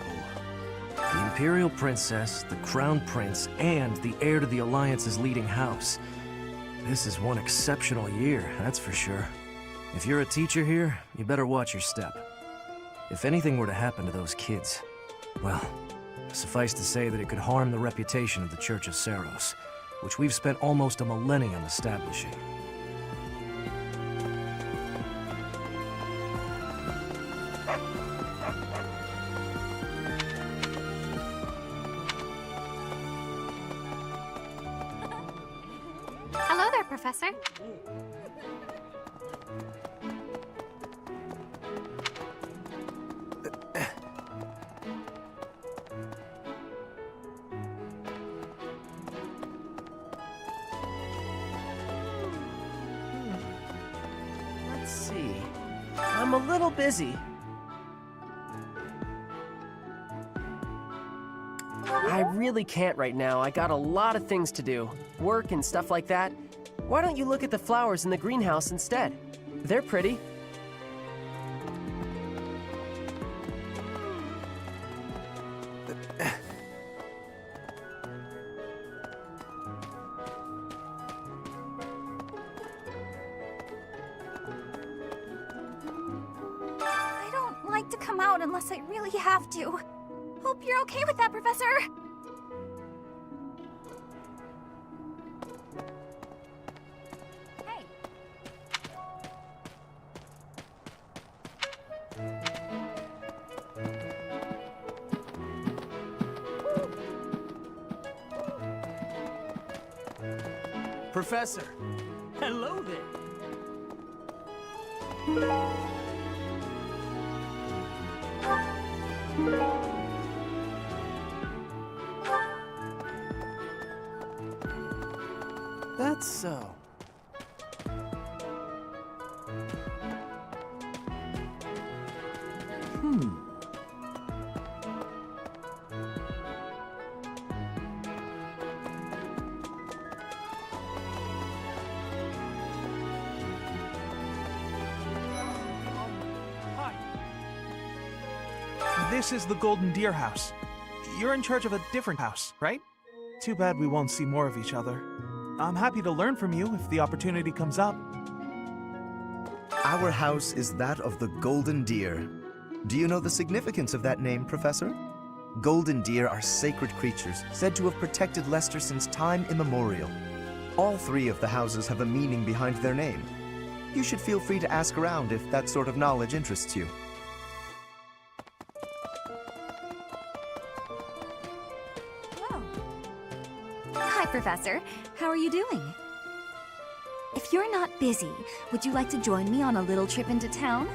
The Imperial Princess, the Crown Prince, and the heir to the Alliance's leading house. This is one exceptional year, that's for sure. If you're a teacher here, you better watch your step. If anything were to happen to those kids, well, suffice to say that it could harm the reputation of the Church of Saros, which we've spent almost a millennium establishing.
Hello there, Professor.
Let's see. I'm a little busy. I really can't right now. I got a lot of things to do. Work and stuff like that. Why don't you look at the flowers in the greenhouse instead? They're pretty.
I don't like to come out unless I really have to. Hope you're okay with that, Professor. Hey.
Professor. Hello there. That's so.
This is the Golden Deer House. You're in charge of a different house, right? Too bad we won't see more of each other. I'm happy to learn from you if the opportunity comes up.
Our house is that of the Golden Deer. Do you know the significance of that name, Professor? Golden deer are sacred creatures, said to have protected Leicester since time immemorial. All three of the houses have a meaning behind their name. You should feel free to ask around if that sort of knowledge interests you.
Hi, Professor. How are you doing? If you're not busy, would you like to join me on a little trip into town?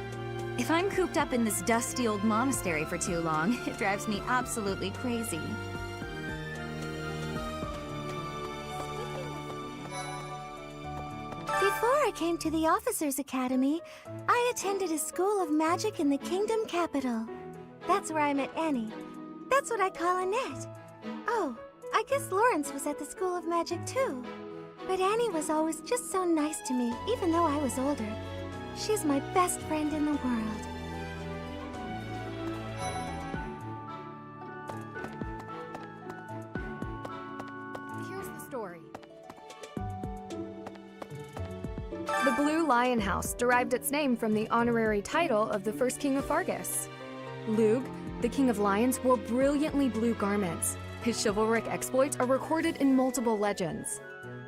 If I'm cooped up in this dusty old monastery for too long, it drives me absolutely crazy.
Before I came to the Officers' Academy, I attended a school of magic in the Kingdom Capital. That's where I met Annie. That's what I call Annette. Oh, I guess Lawrence was at the School of Magic too. But Annie was always just so nice to me, even though I was older. She's my best friend in the world.
Here's the story. The Blue Lion House derived its name from the honorary title of the first king of Fargus. Lugh, the king of lions, wore brilliantly blue garments. His chivalric exploits are recorded in multiple legends.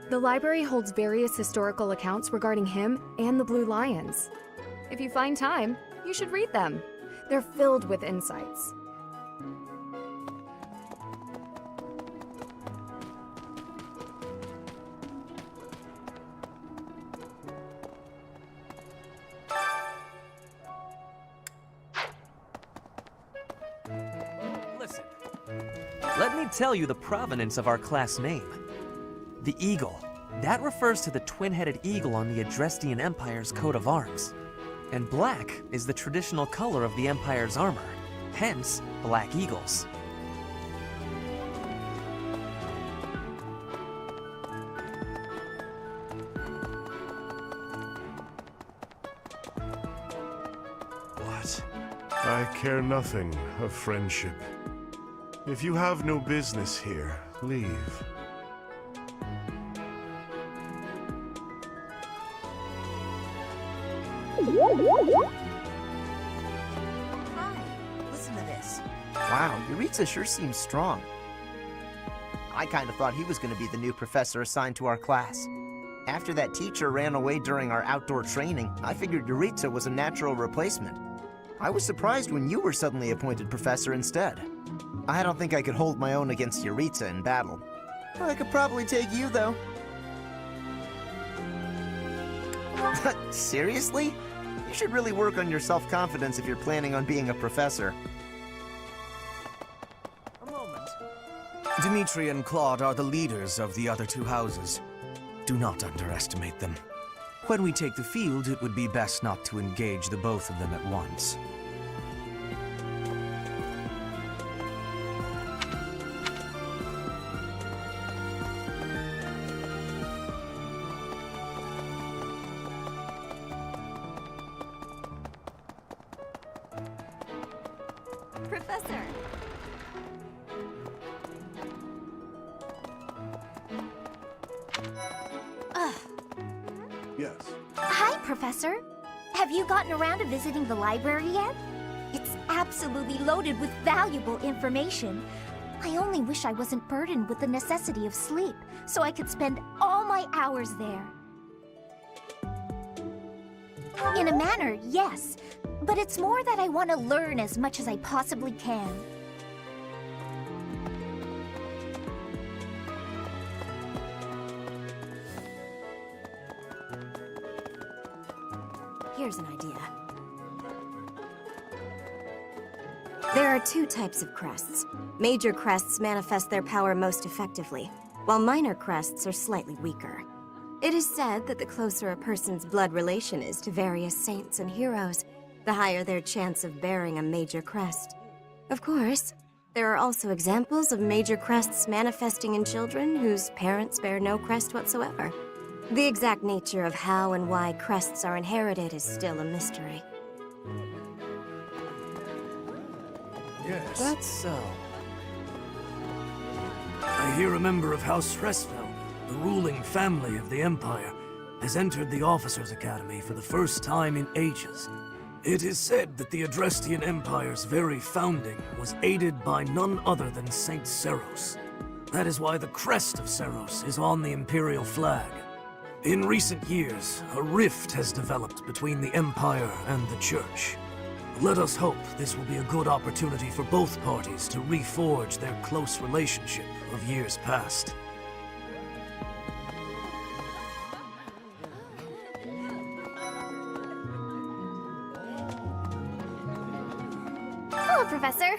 The library holds various historical accounts regarding him and the Blue Lions. If you find time, you should read them. They're filled with insights.
Listen. Let me tell you the provenance of our class name. The eagle. That refers to the twin-headed eagle on the Adrestian Empire's coat of arms. And black is the traditional color of the Empire's armor, hence black eagles.
What? I care nothing of friendship. If you have no business here, leave.
Hi, listen to this. Wow, Yuritsa sure seems strong. I kind of thought he was going to be the new professor assigned to our class. After that teacher ran away during our outdoor training, I figured Yuritsa was a natural replacement. I was surprised when you were suddenly appointed professor instead. I don't think I could hold my own against Yuritsa in battle. I could probably take you, though. Seriously? You should really work on your self-confidence if you're planning on being a professor.
A moment.
Dimitri and Claude are the leaders of the other two houses. Do not underestimate them. When we take the field, it would be best not to engage the both of them at once.
Professor!
Yes.
Hi, Professor. Have you gotten around to visiting the library yet? It's absolutely loaded with valuable information. I only wish I wasn't burdened with the necessity of sleep, so I could spend all my hours there. In a manner, yes. But it's more that I want to learn as much as I possibly can.
Here's an idea. There are two types of crests. Major crests manifest their power most effectively, while minor crests are slightly weaker. It is said that the closer a person's blood relation is to various saints and heroes, the higher their chance of bearing a major crest. Of course, there are also examples of major crests manifesting in children whose parents bear no crest whatsoever. The exact nature of how and why crests are inherited is still a mystery.
Yes.
That's so. I hear a member of House Shrestfeld, the ruling family of the Empire, has entered the Officers' Academy for the first time in ages.
It is said that the Adrestian Empire's very founding was aided by none other than Saint Seros. That is why the crest of Seros is on the Imperial flag. In recent years, a rift has developed between the Empire and the Church. Let us hope this will be a good opportunity for both parties to reforge their close relationship of years past.
Hello, Professor.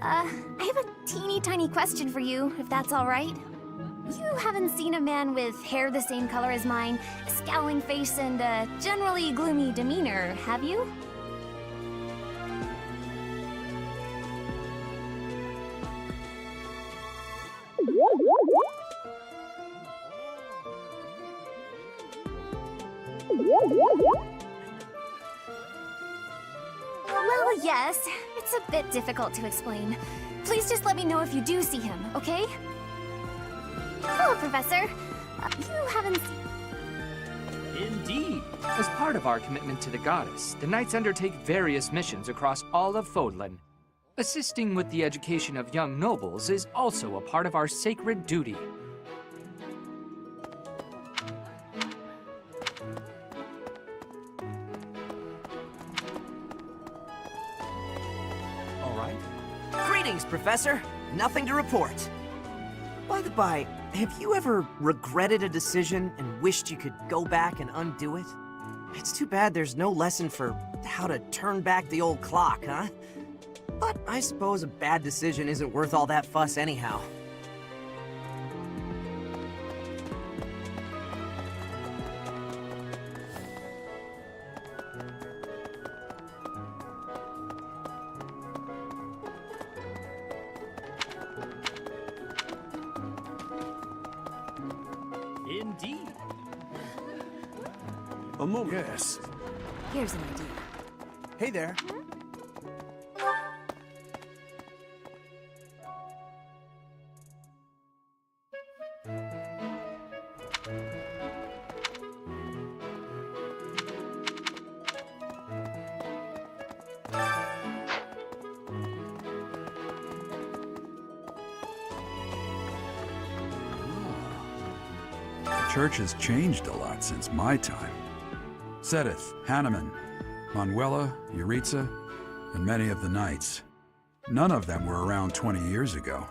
I have a teeny tiny question for you, if that's all right. You haven't seen a man with hair the same color as mine, a scowling face, and a generally gloomy demeanor, have you? Well, yes. It's a bit difficult to explain. Please just let me know if you do see him, okay? Hello, Professor. You haven't seen...
Indeed. As part of our commitment to the goddess, the Knights undertake various missions across all of Fodlan. Assisting with the education of young nobles is also a part of our sacred duty.
All right. Greetings, Professor. Nothing to report. By the by, have you ever regretted a decision and wished you could go back and undo it? It's too bad there's no lesson for how to turn back the old clock, huh? But I suppose a bad decision isn't worth all that fuss anyhow.
Indeed.
A moment.
Yes. Here's an idea.
Hey there.
The church has changed a lot since my time. Sedith, Hanneman, Manuela, Yuritsa, and many of the knights. None of them were around 20 years ago.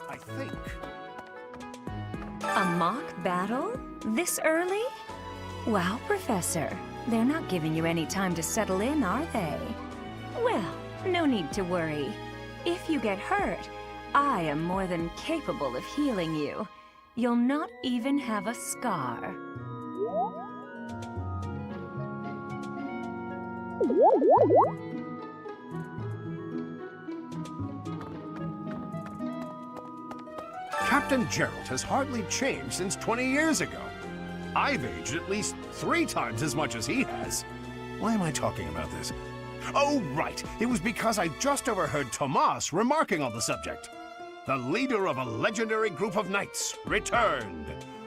I think.
A mock battle? This early? Wow, Professor. They're not giving you any time to settle in, are they? Well, no need to worry. If you get hurt, I am more than capable of healing you. You'll not even have a scar.
Captain Gerald has hardly changed since 20 years ago. I've aged at least 3 times as much as he has. Why am I talking about this? Oh, right. It was because I just overheard Tomas remarking on the subject. The leader of a legendary group of knights returned.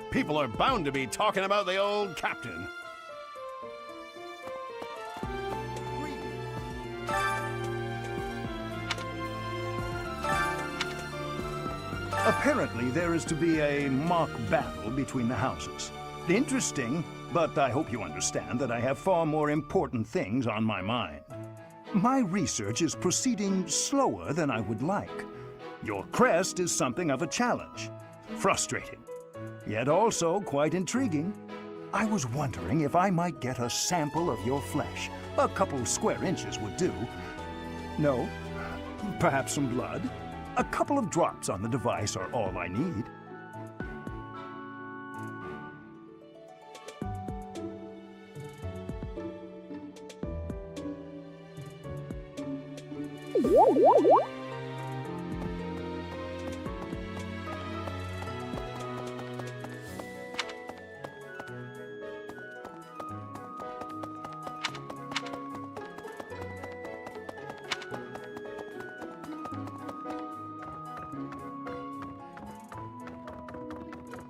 People are bound to be talking about the old captain.
Apparently, there is to be a mock battle between the houses. Interesting, but I hope you understand that I have far more important things on my mind. My research is proceeding slower than I would like. Your crest is something of a challenge. Frustrating, yet also quite intriguing. I was wondering if I might get a sample of your flesh. A couple square inches would do. No? Perhaps some blood? A couple of drops on the device are all I need.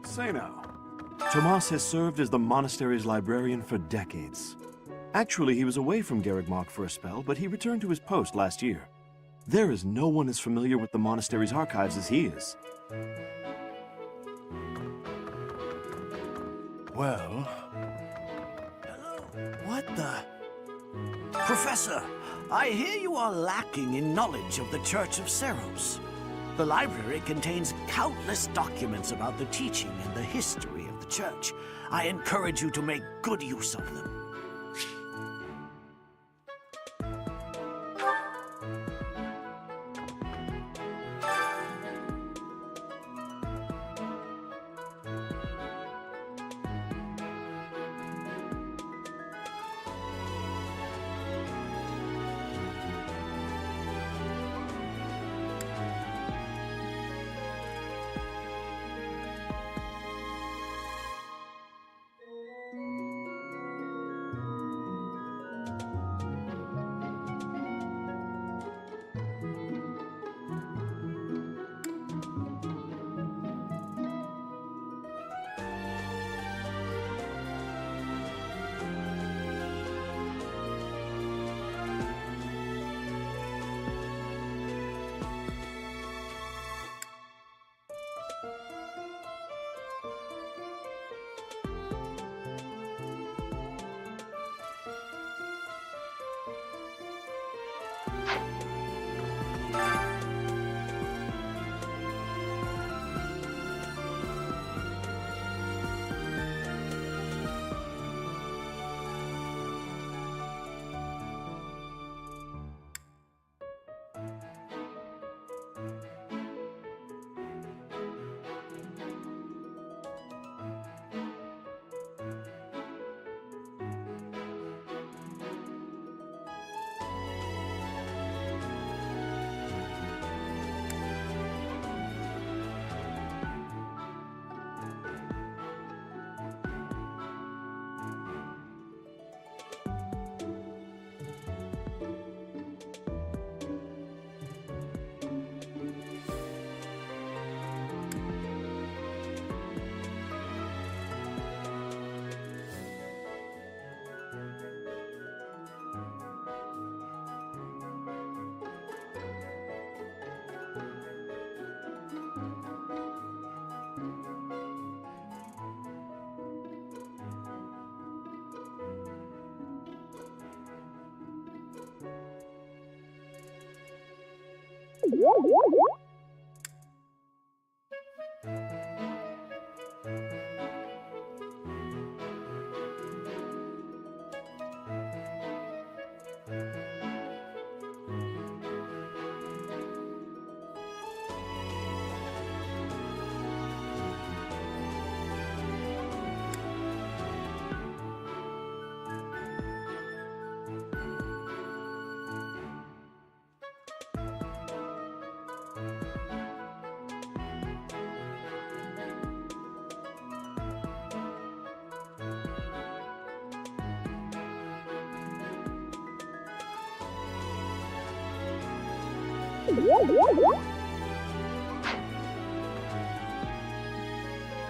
Say now,
Tomas has served as the monastery's librarian for decades. Actually, he was away from Garrigmach for a spell, but he returned to his post last year. There is no one as familiar with the monastery's archives as he is.
Well... What the... Professor, I hear you are lacking in knowledge of the Church of Seros. The library contains countless documents about the teaching and the history of the Church. I encourage you to make good use of them.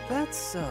That's so.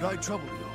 Could I trouble you?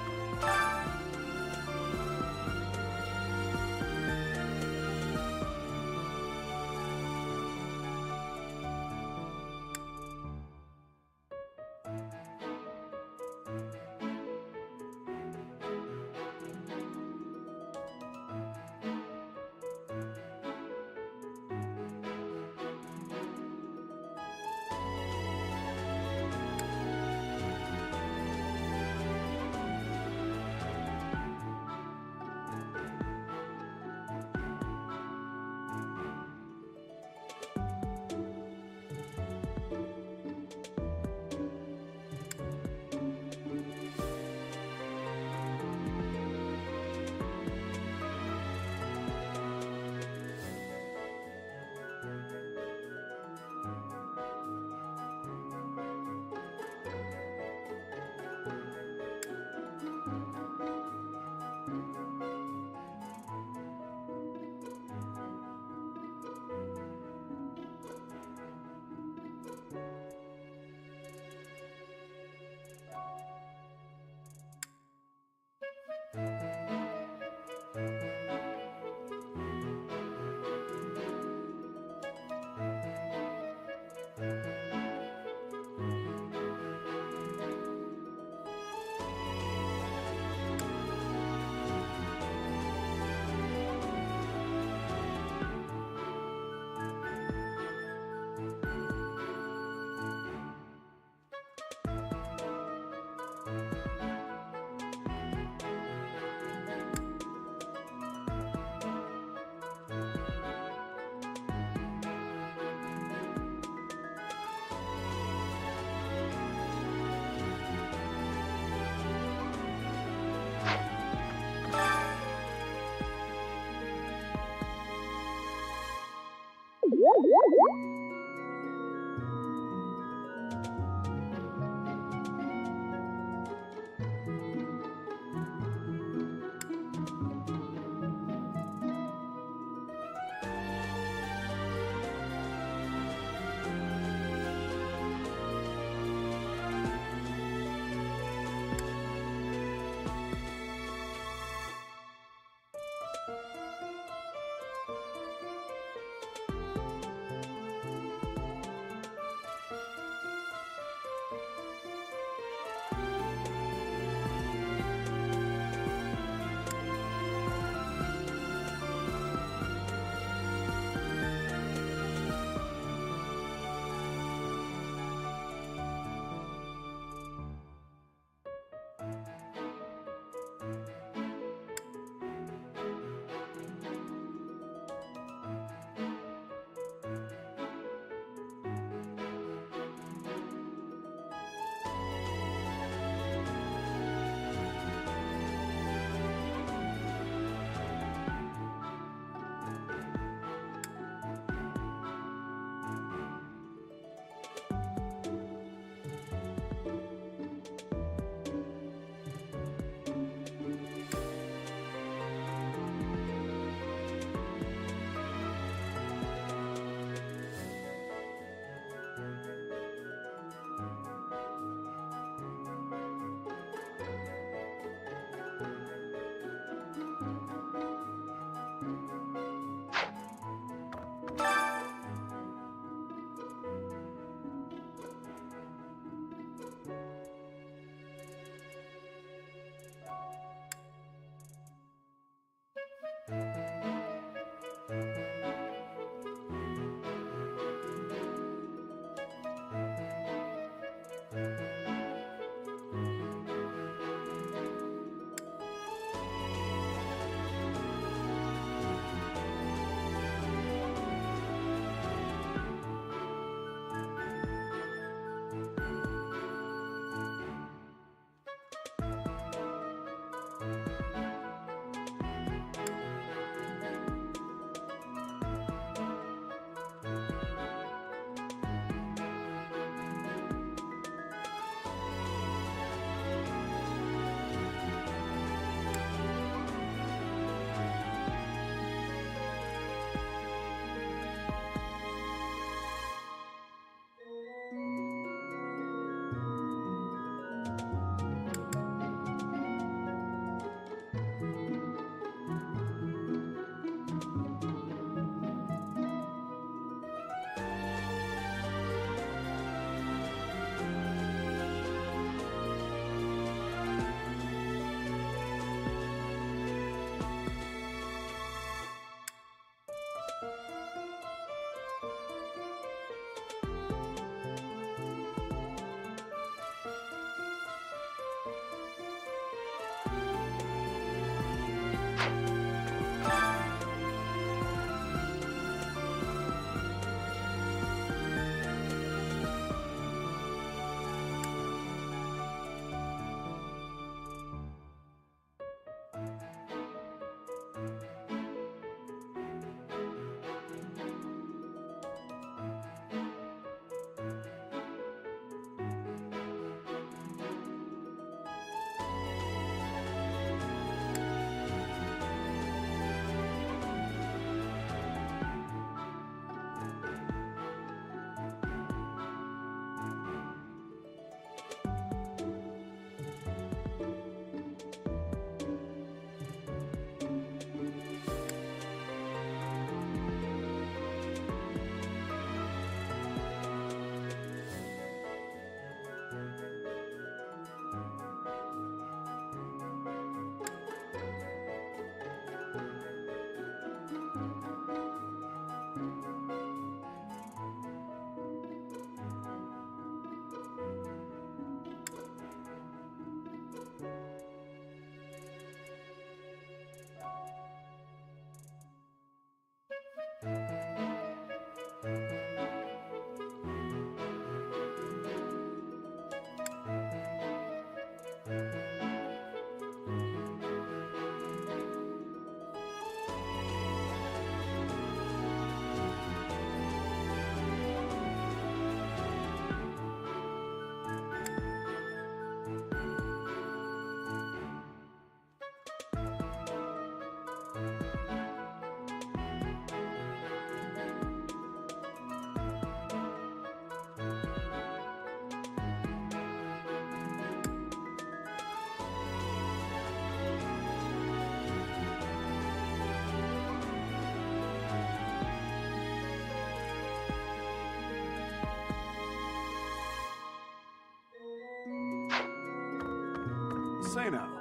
say now?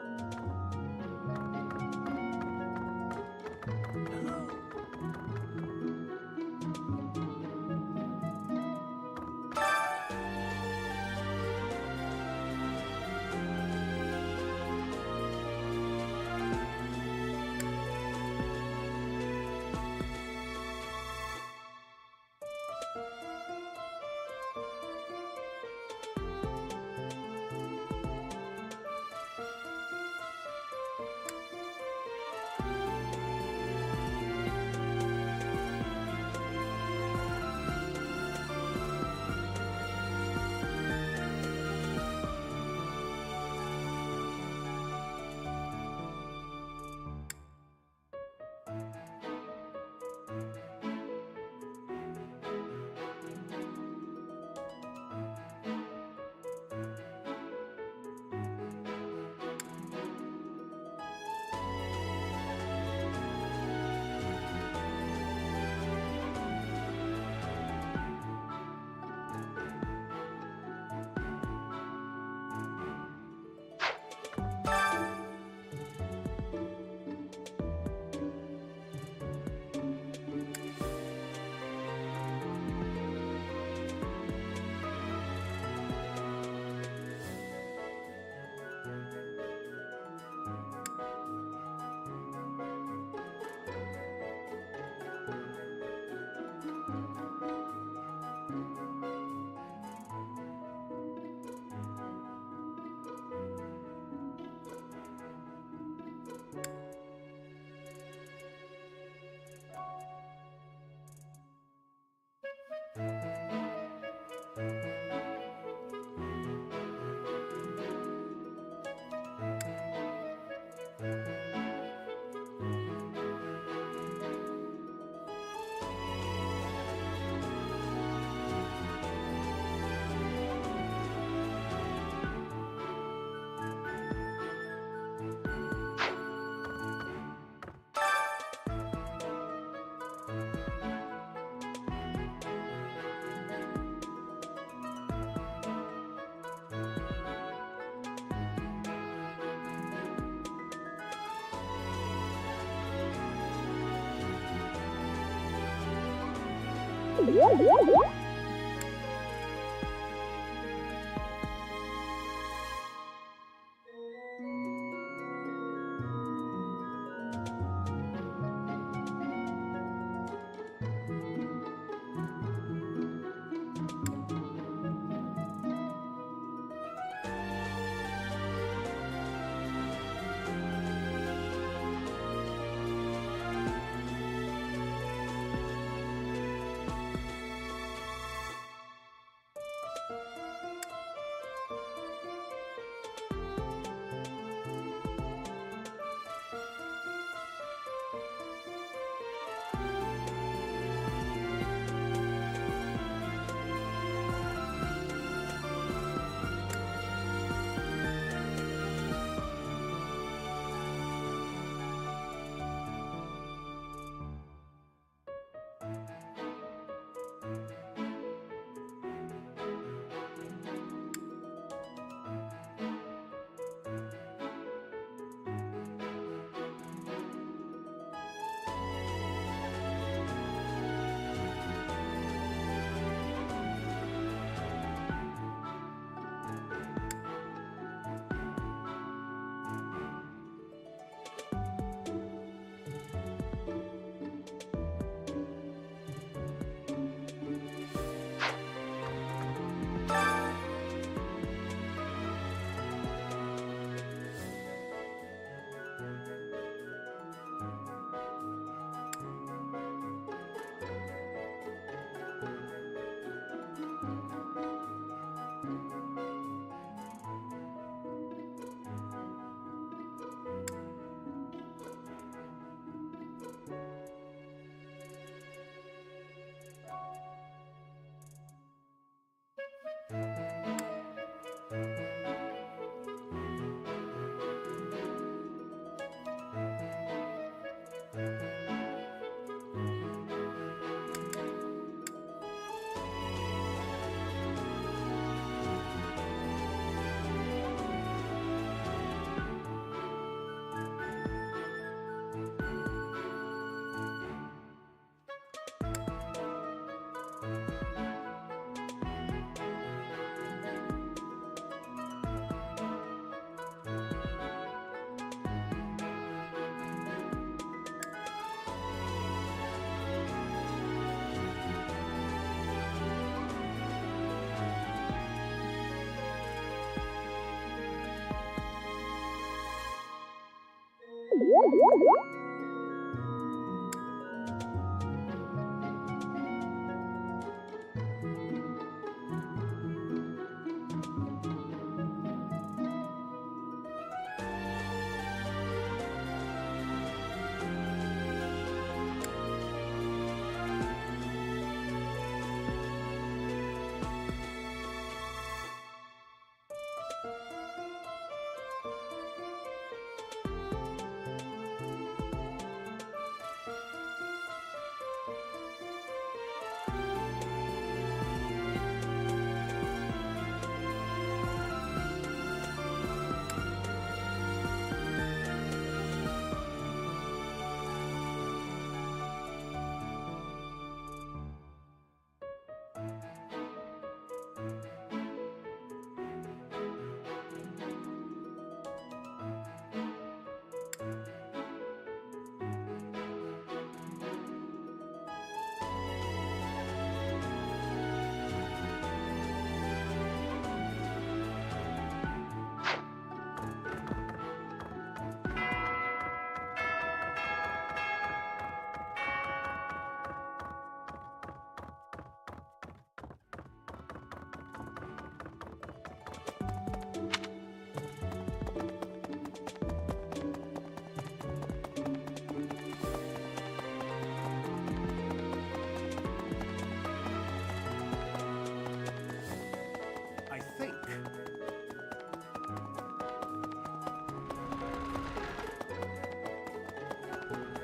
I think.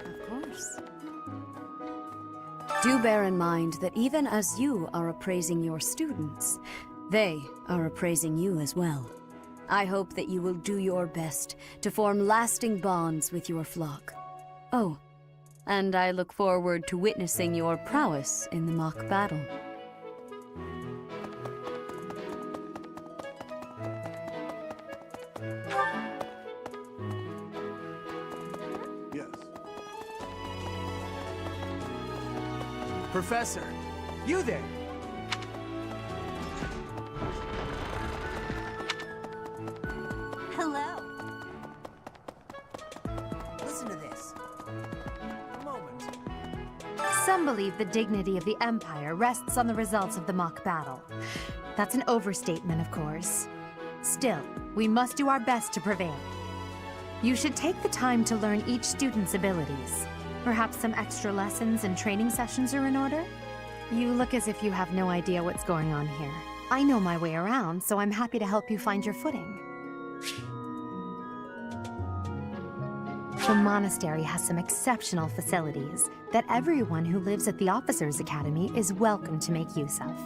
Of course. Do bear in mind that even as you are appraising your students, they are appraising you as well. I hope that you will do your best to form lasting bonds with your flock. Oh, and I look forward to witnessing your prowess in the mock battle.
Yes.
Professor, you there!
Hello. Listen to this.
A moment.
Some believe the dignity of the Empire rests on the results of the mock battle. That's an overstatement, of course. Still, we must do our best to prevail. You should take the time to learn each student's abilities. Perhaps some extra lessons and training sessions are in order? You look as if you have no idea what's going on here. I know my way around, so I'm happy to help you find your footing. The monastery has some exceptional facilities that everyone who lives at the Officers' Academy is welcome to make use of.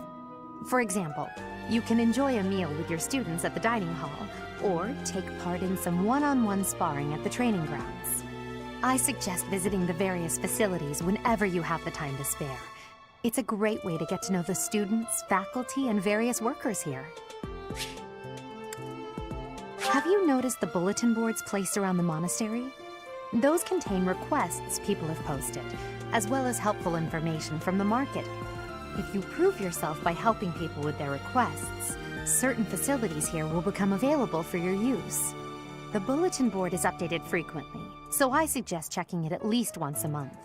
For example, you can enjoy a meal with your students at the dining hall, or take part in some one-on-one sparring at the training grounds. I suggest visiting the various facilities whenever you have the time to spare. It's a great way to get to know the students, faculty, and various workers here. Have you noticed the bulletin boards placed around the monastery? Those contain requests people have posted, as well as helpful information from the market. If you prove yourself by helping people with their requests, certain facilities here will become available for your use. The bulletin board is updated frequently, so I suggest checking it at least once a month.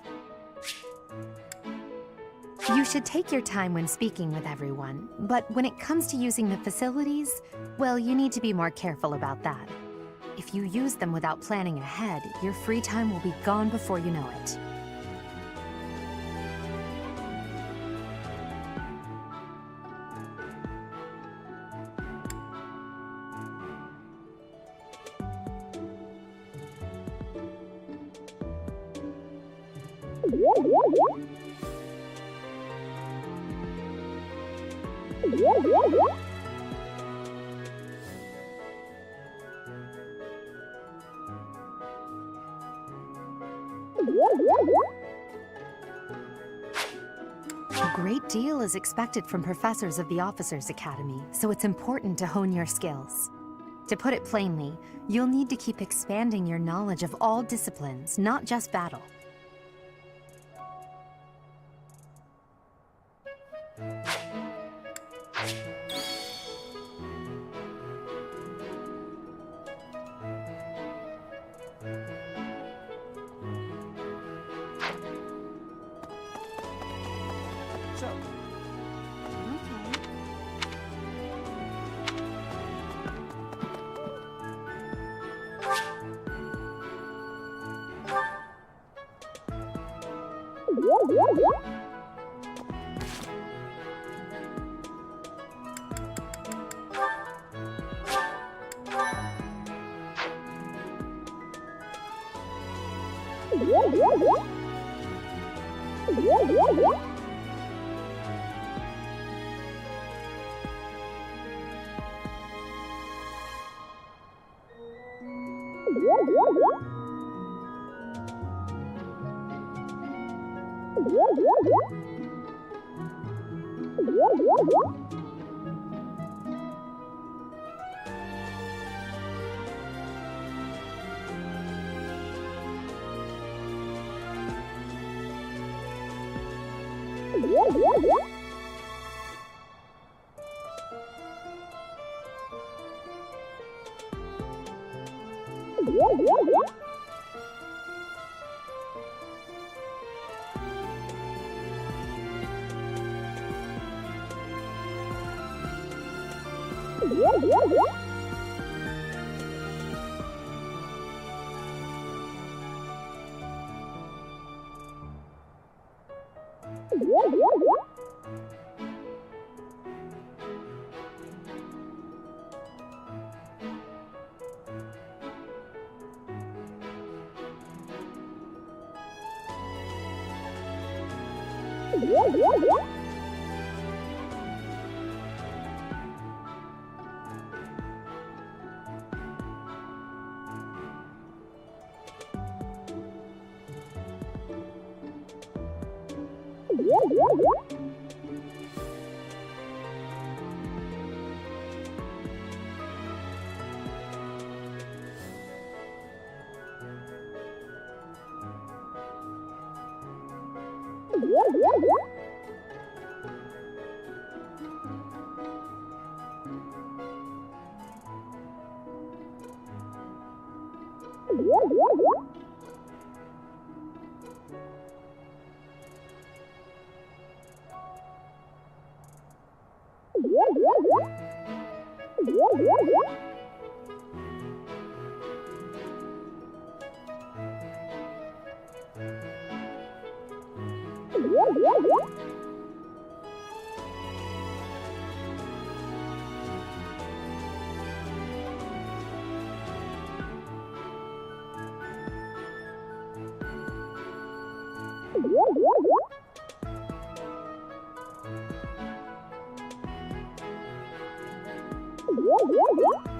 You should take your time when speaking with everyone, but when it comes to using the facilities, well, you need to be more careful about that. If you use them without planning ahead, your free time will be gone before you know it. A great deal is expected from professors of the Officers' Academy, so it's important to hone your skills. To put it plainly, you'll need to keep expanding your knowledge of all disciplines, not just battle.
So,
What?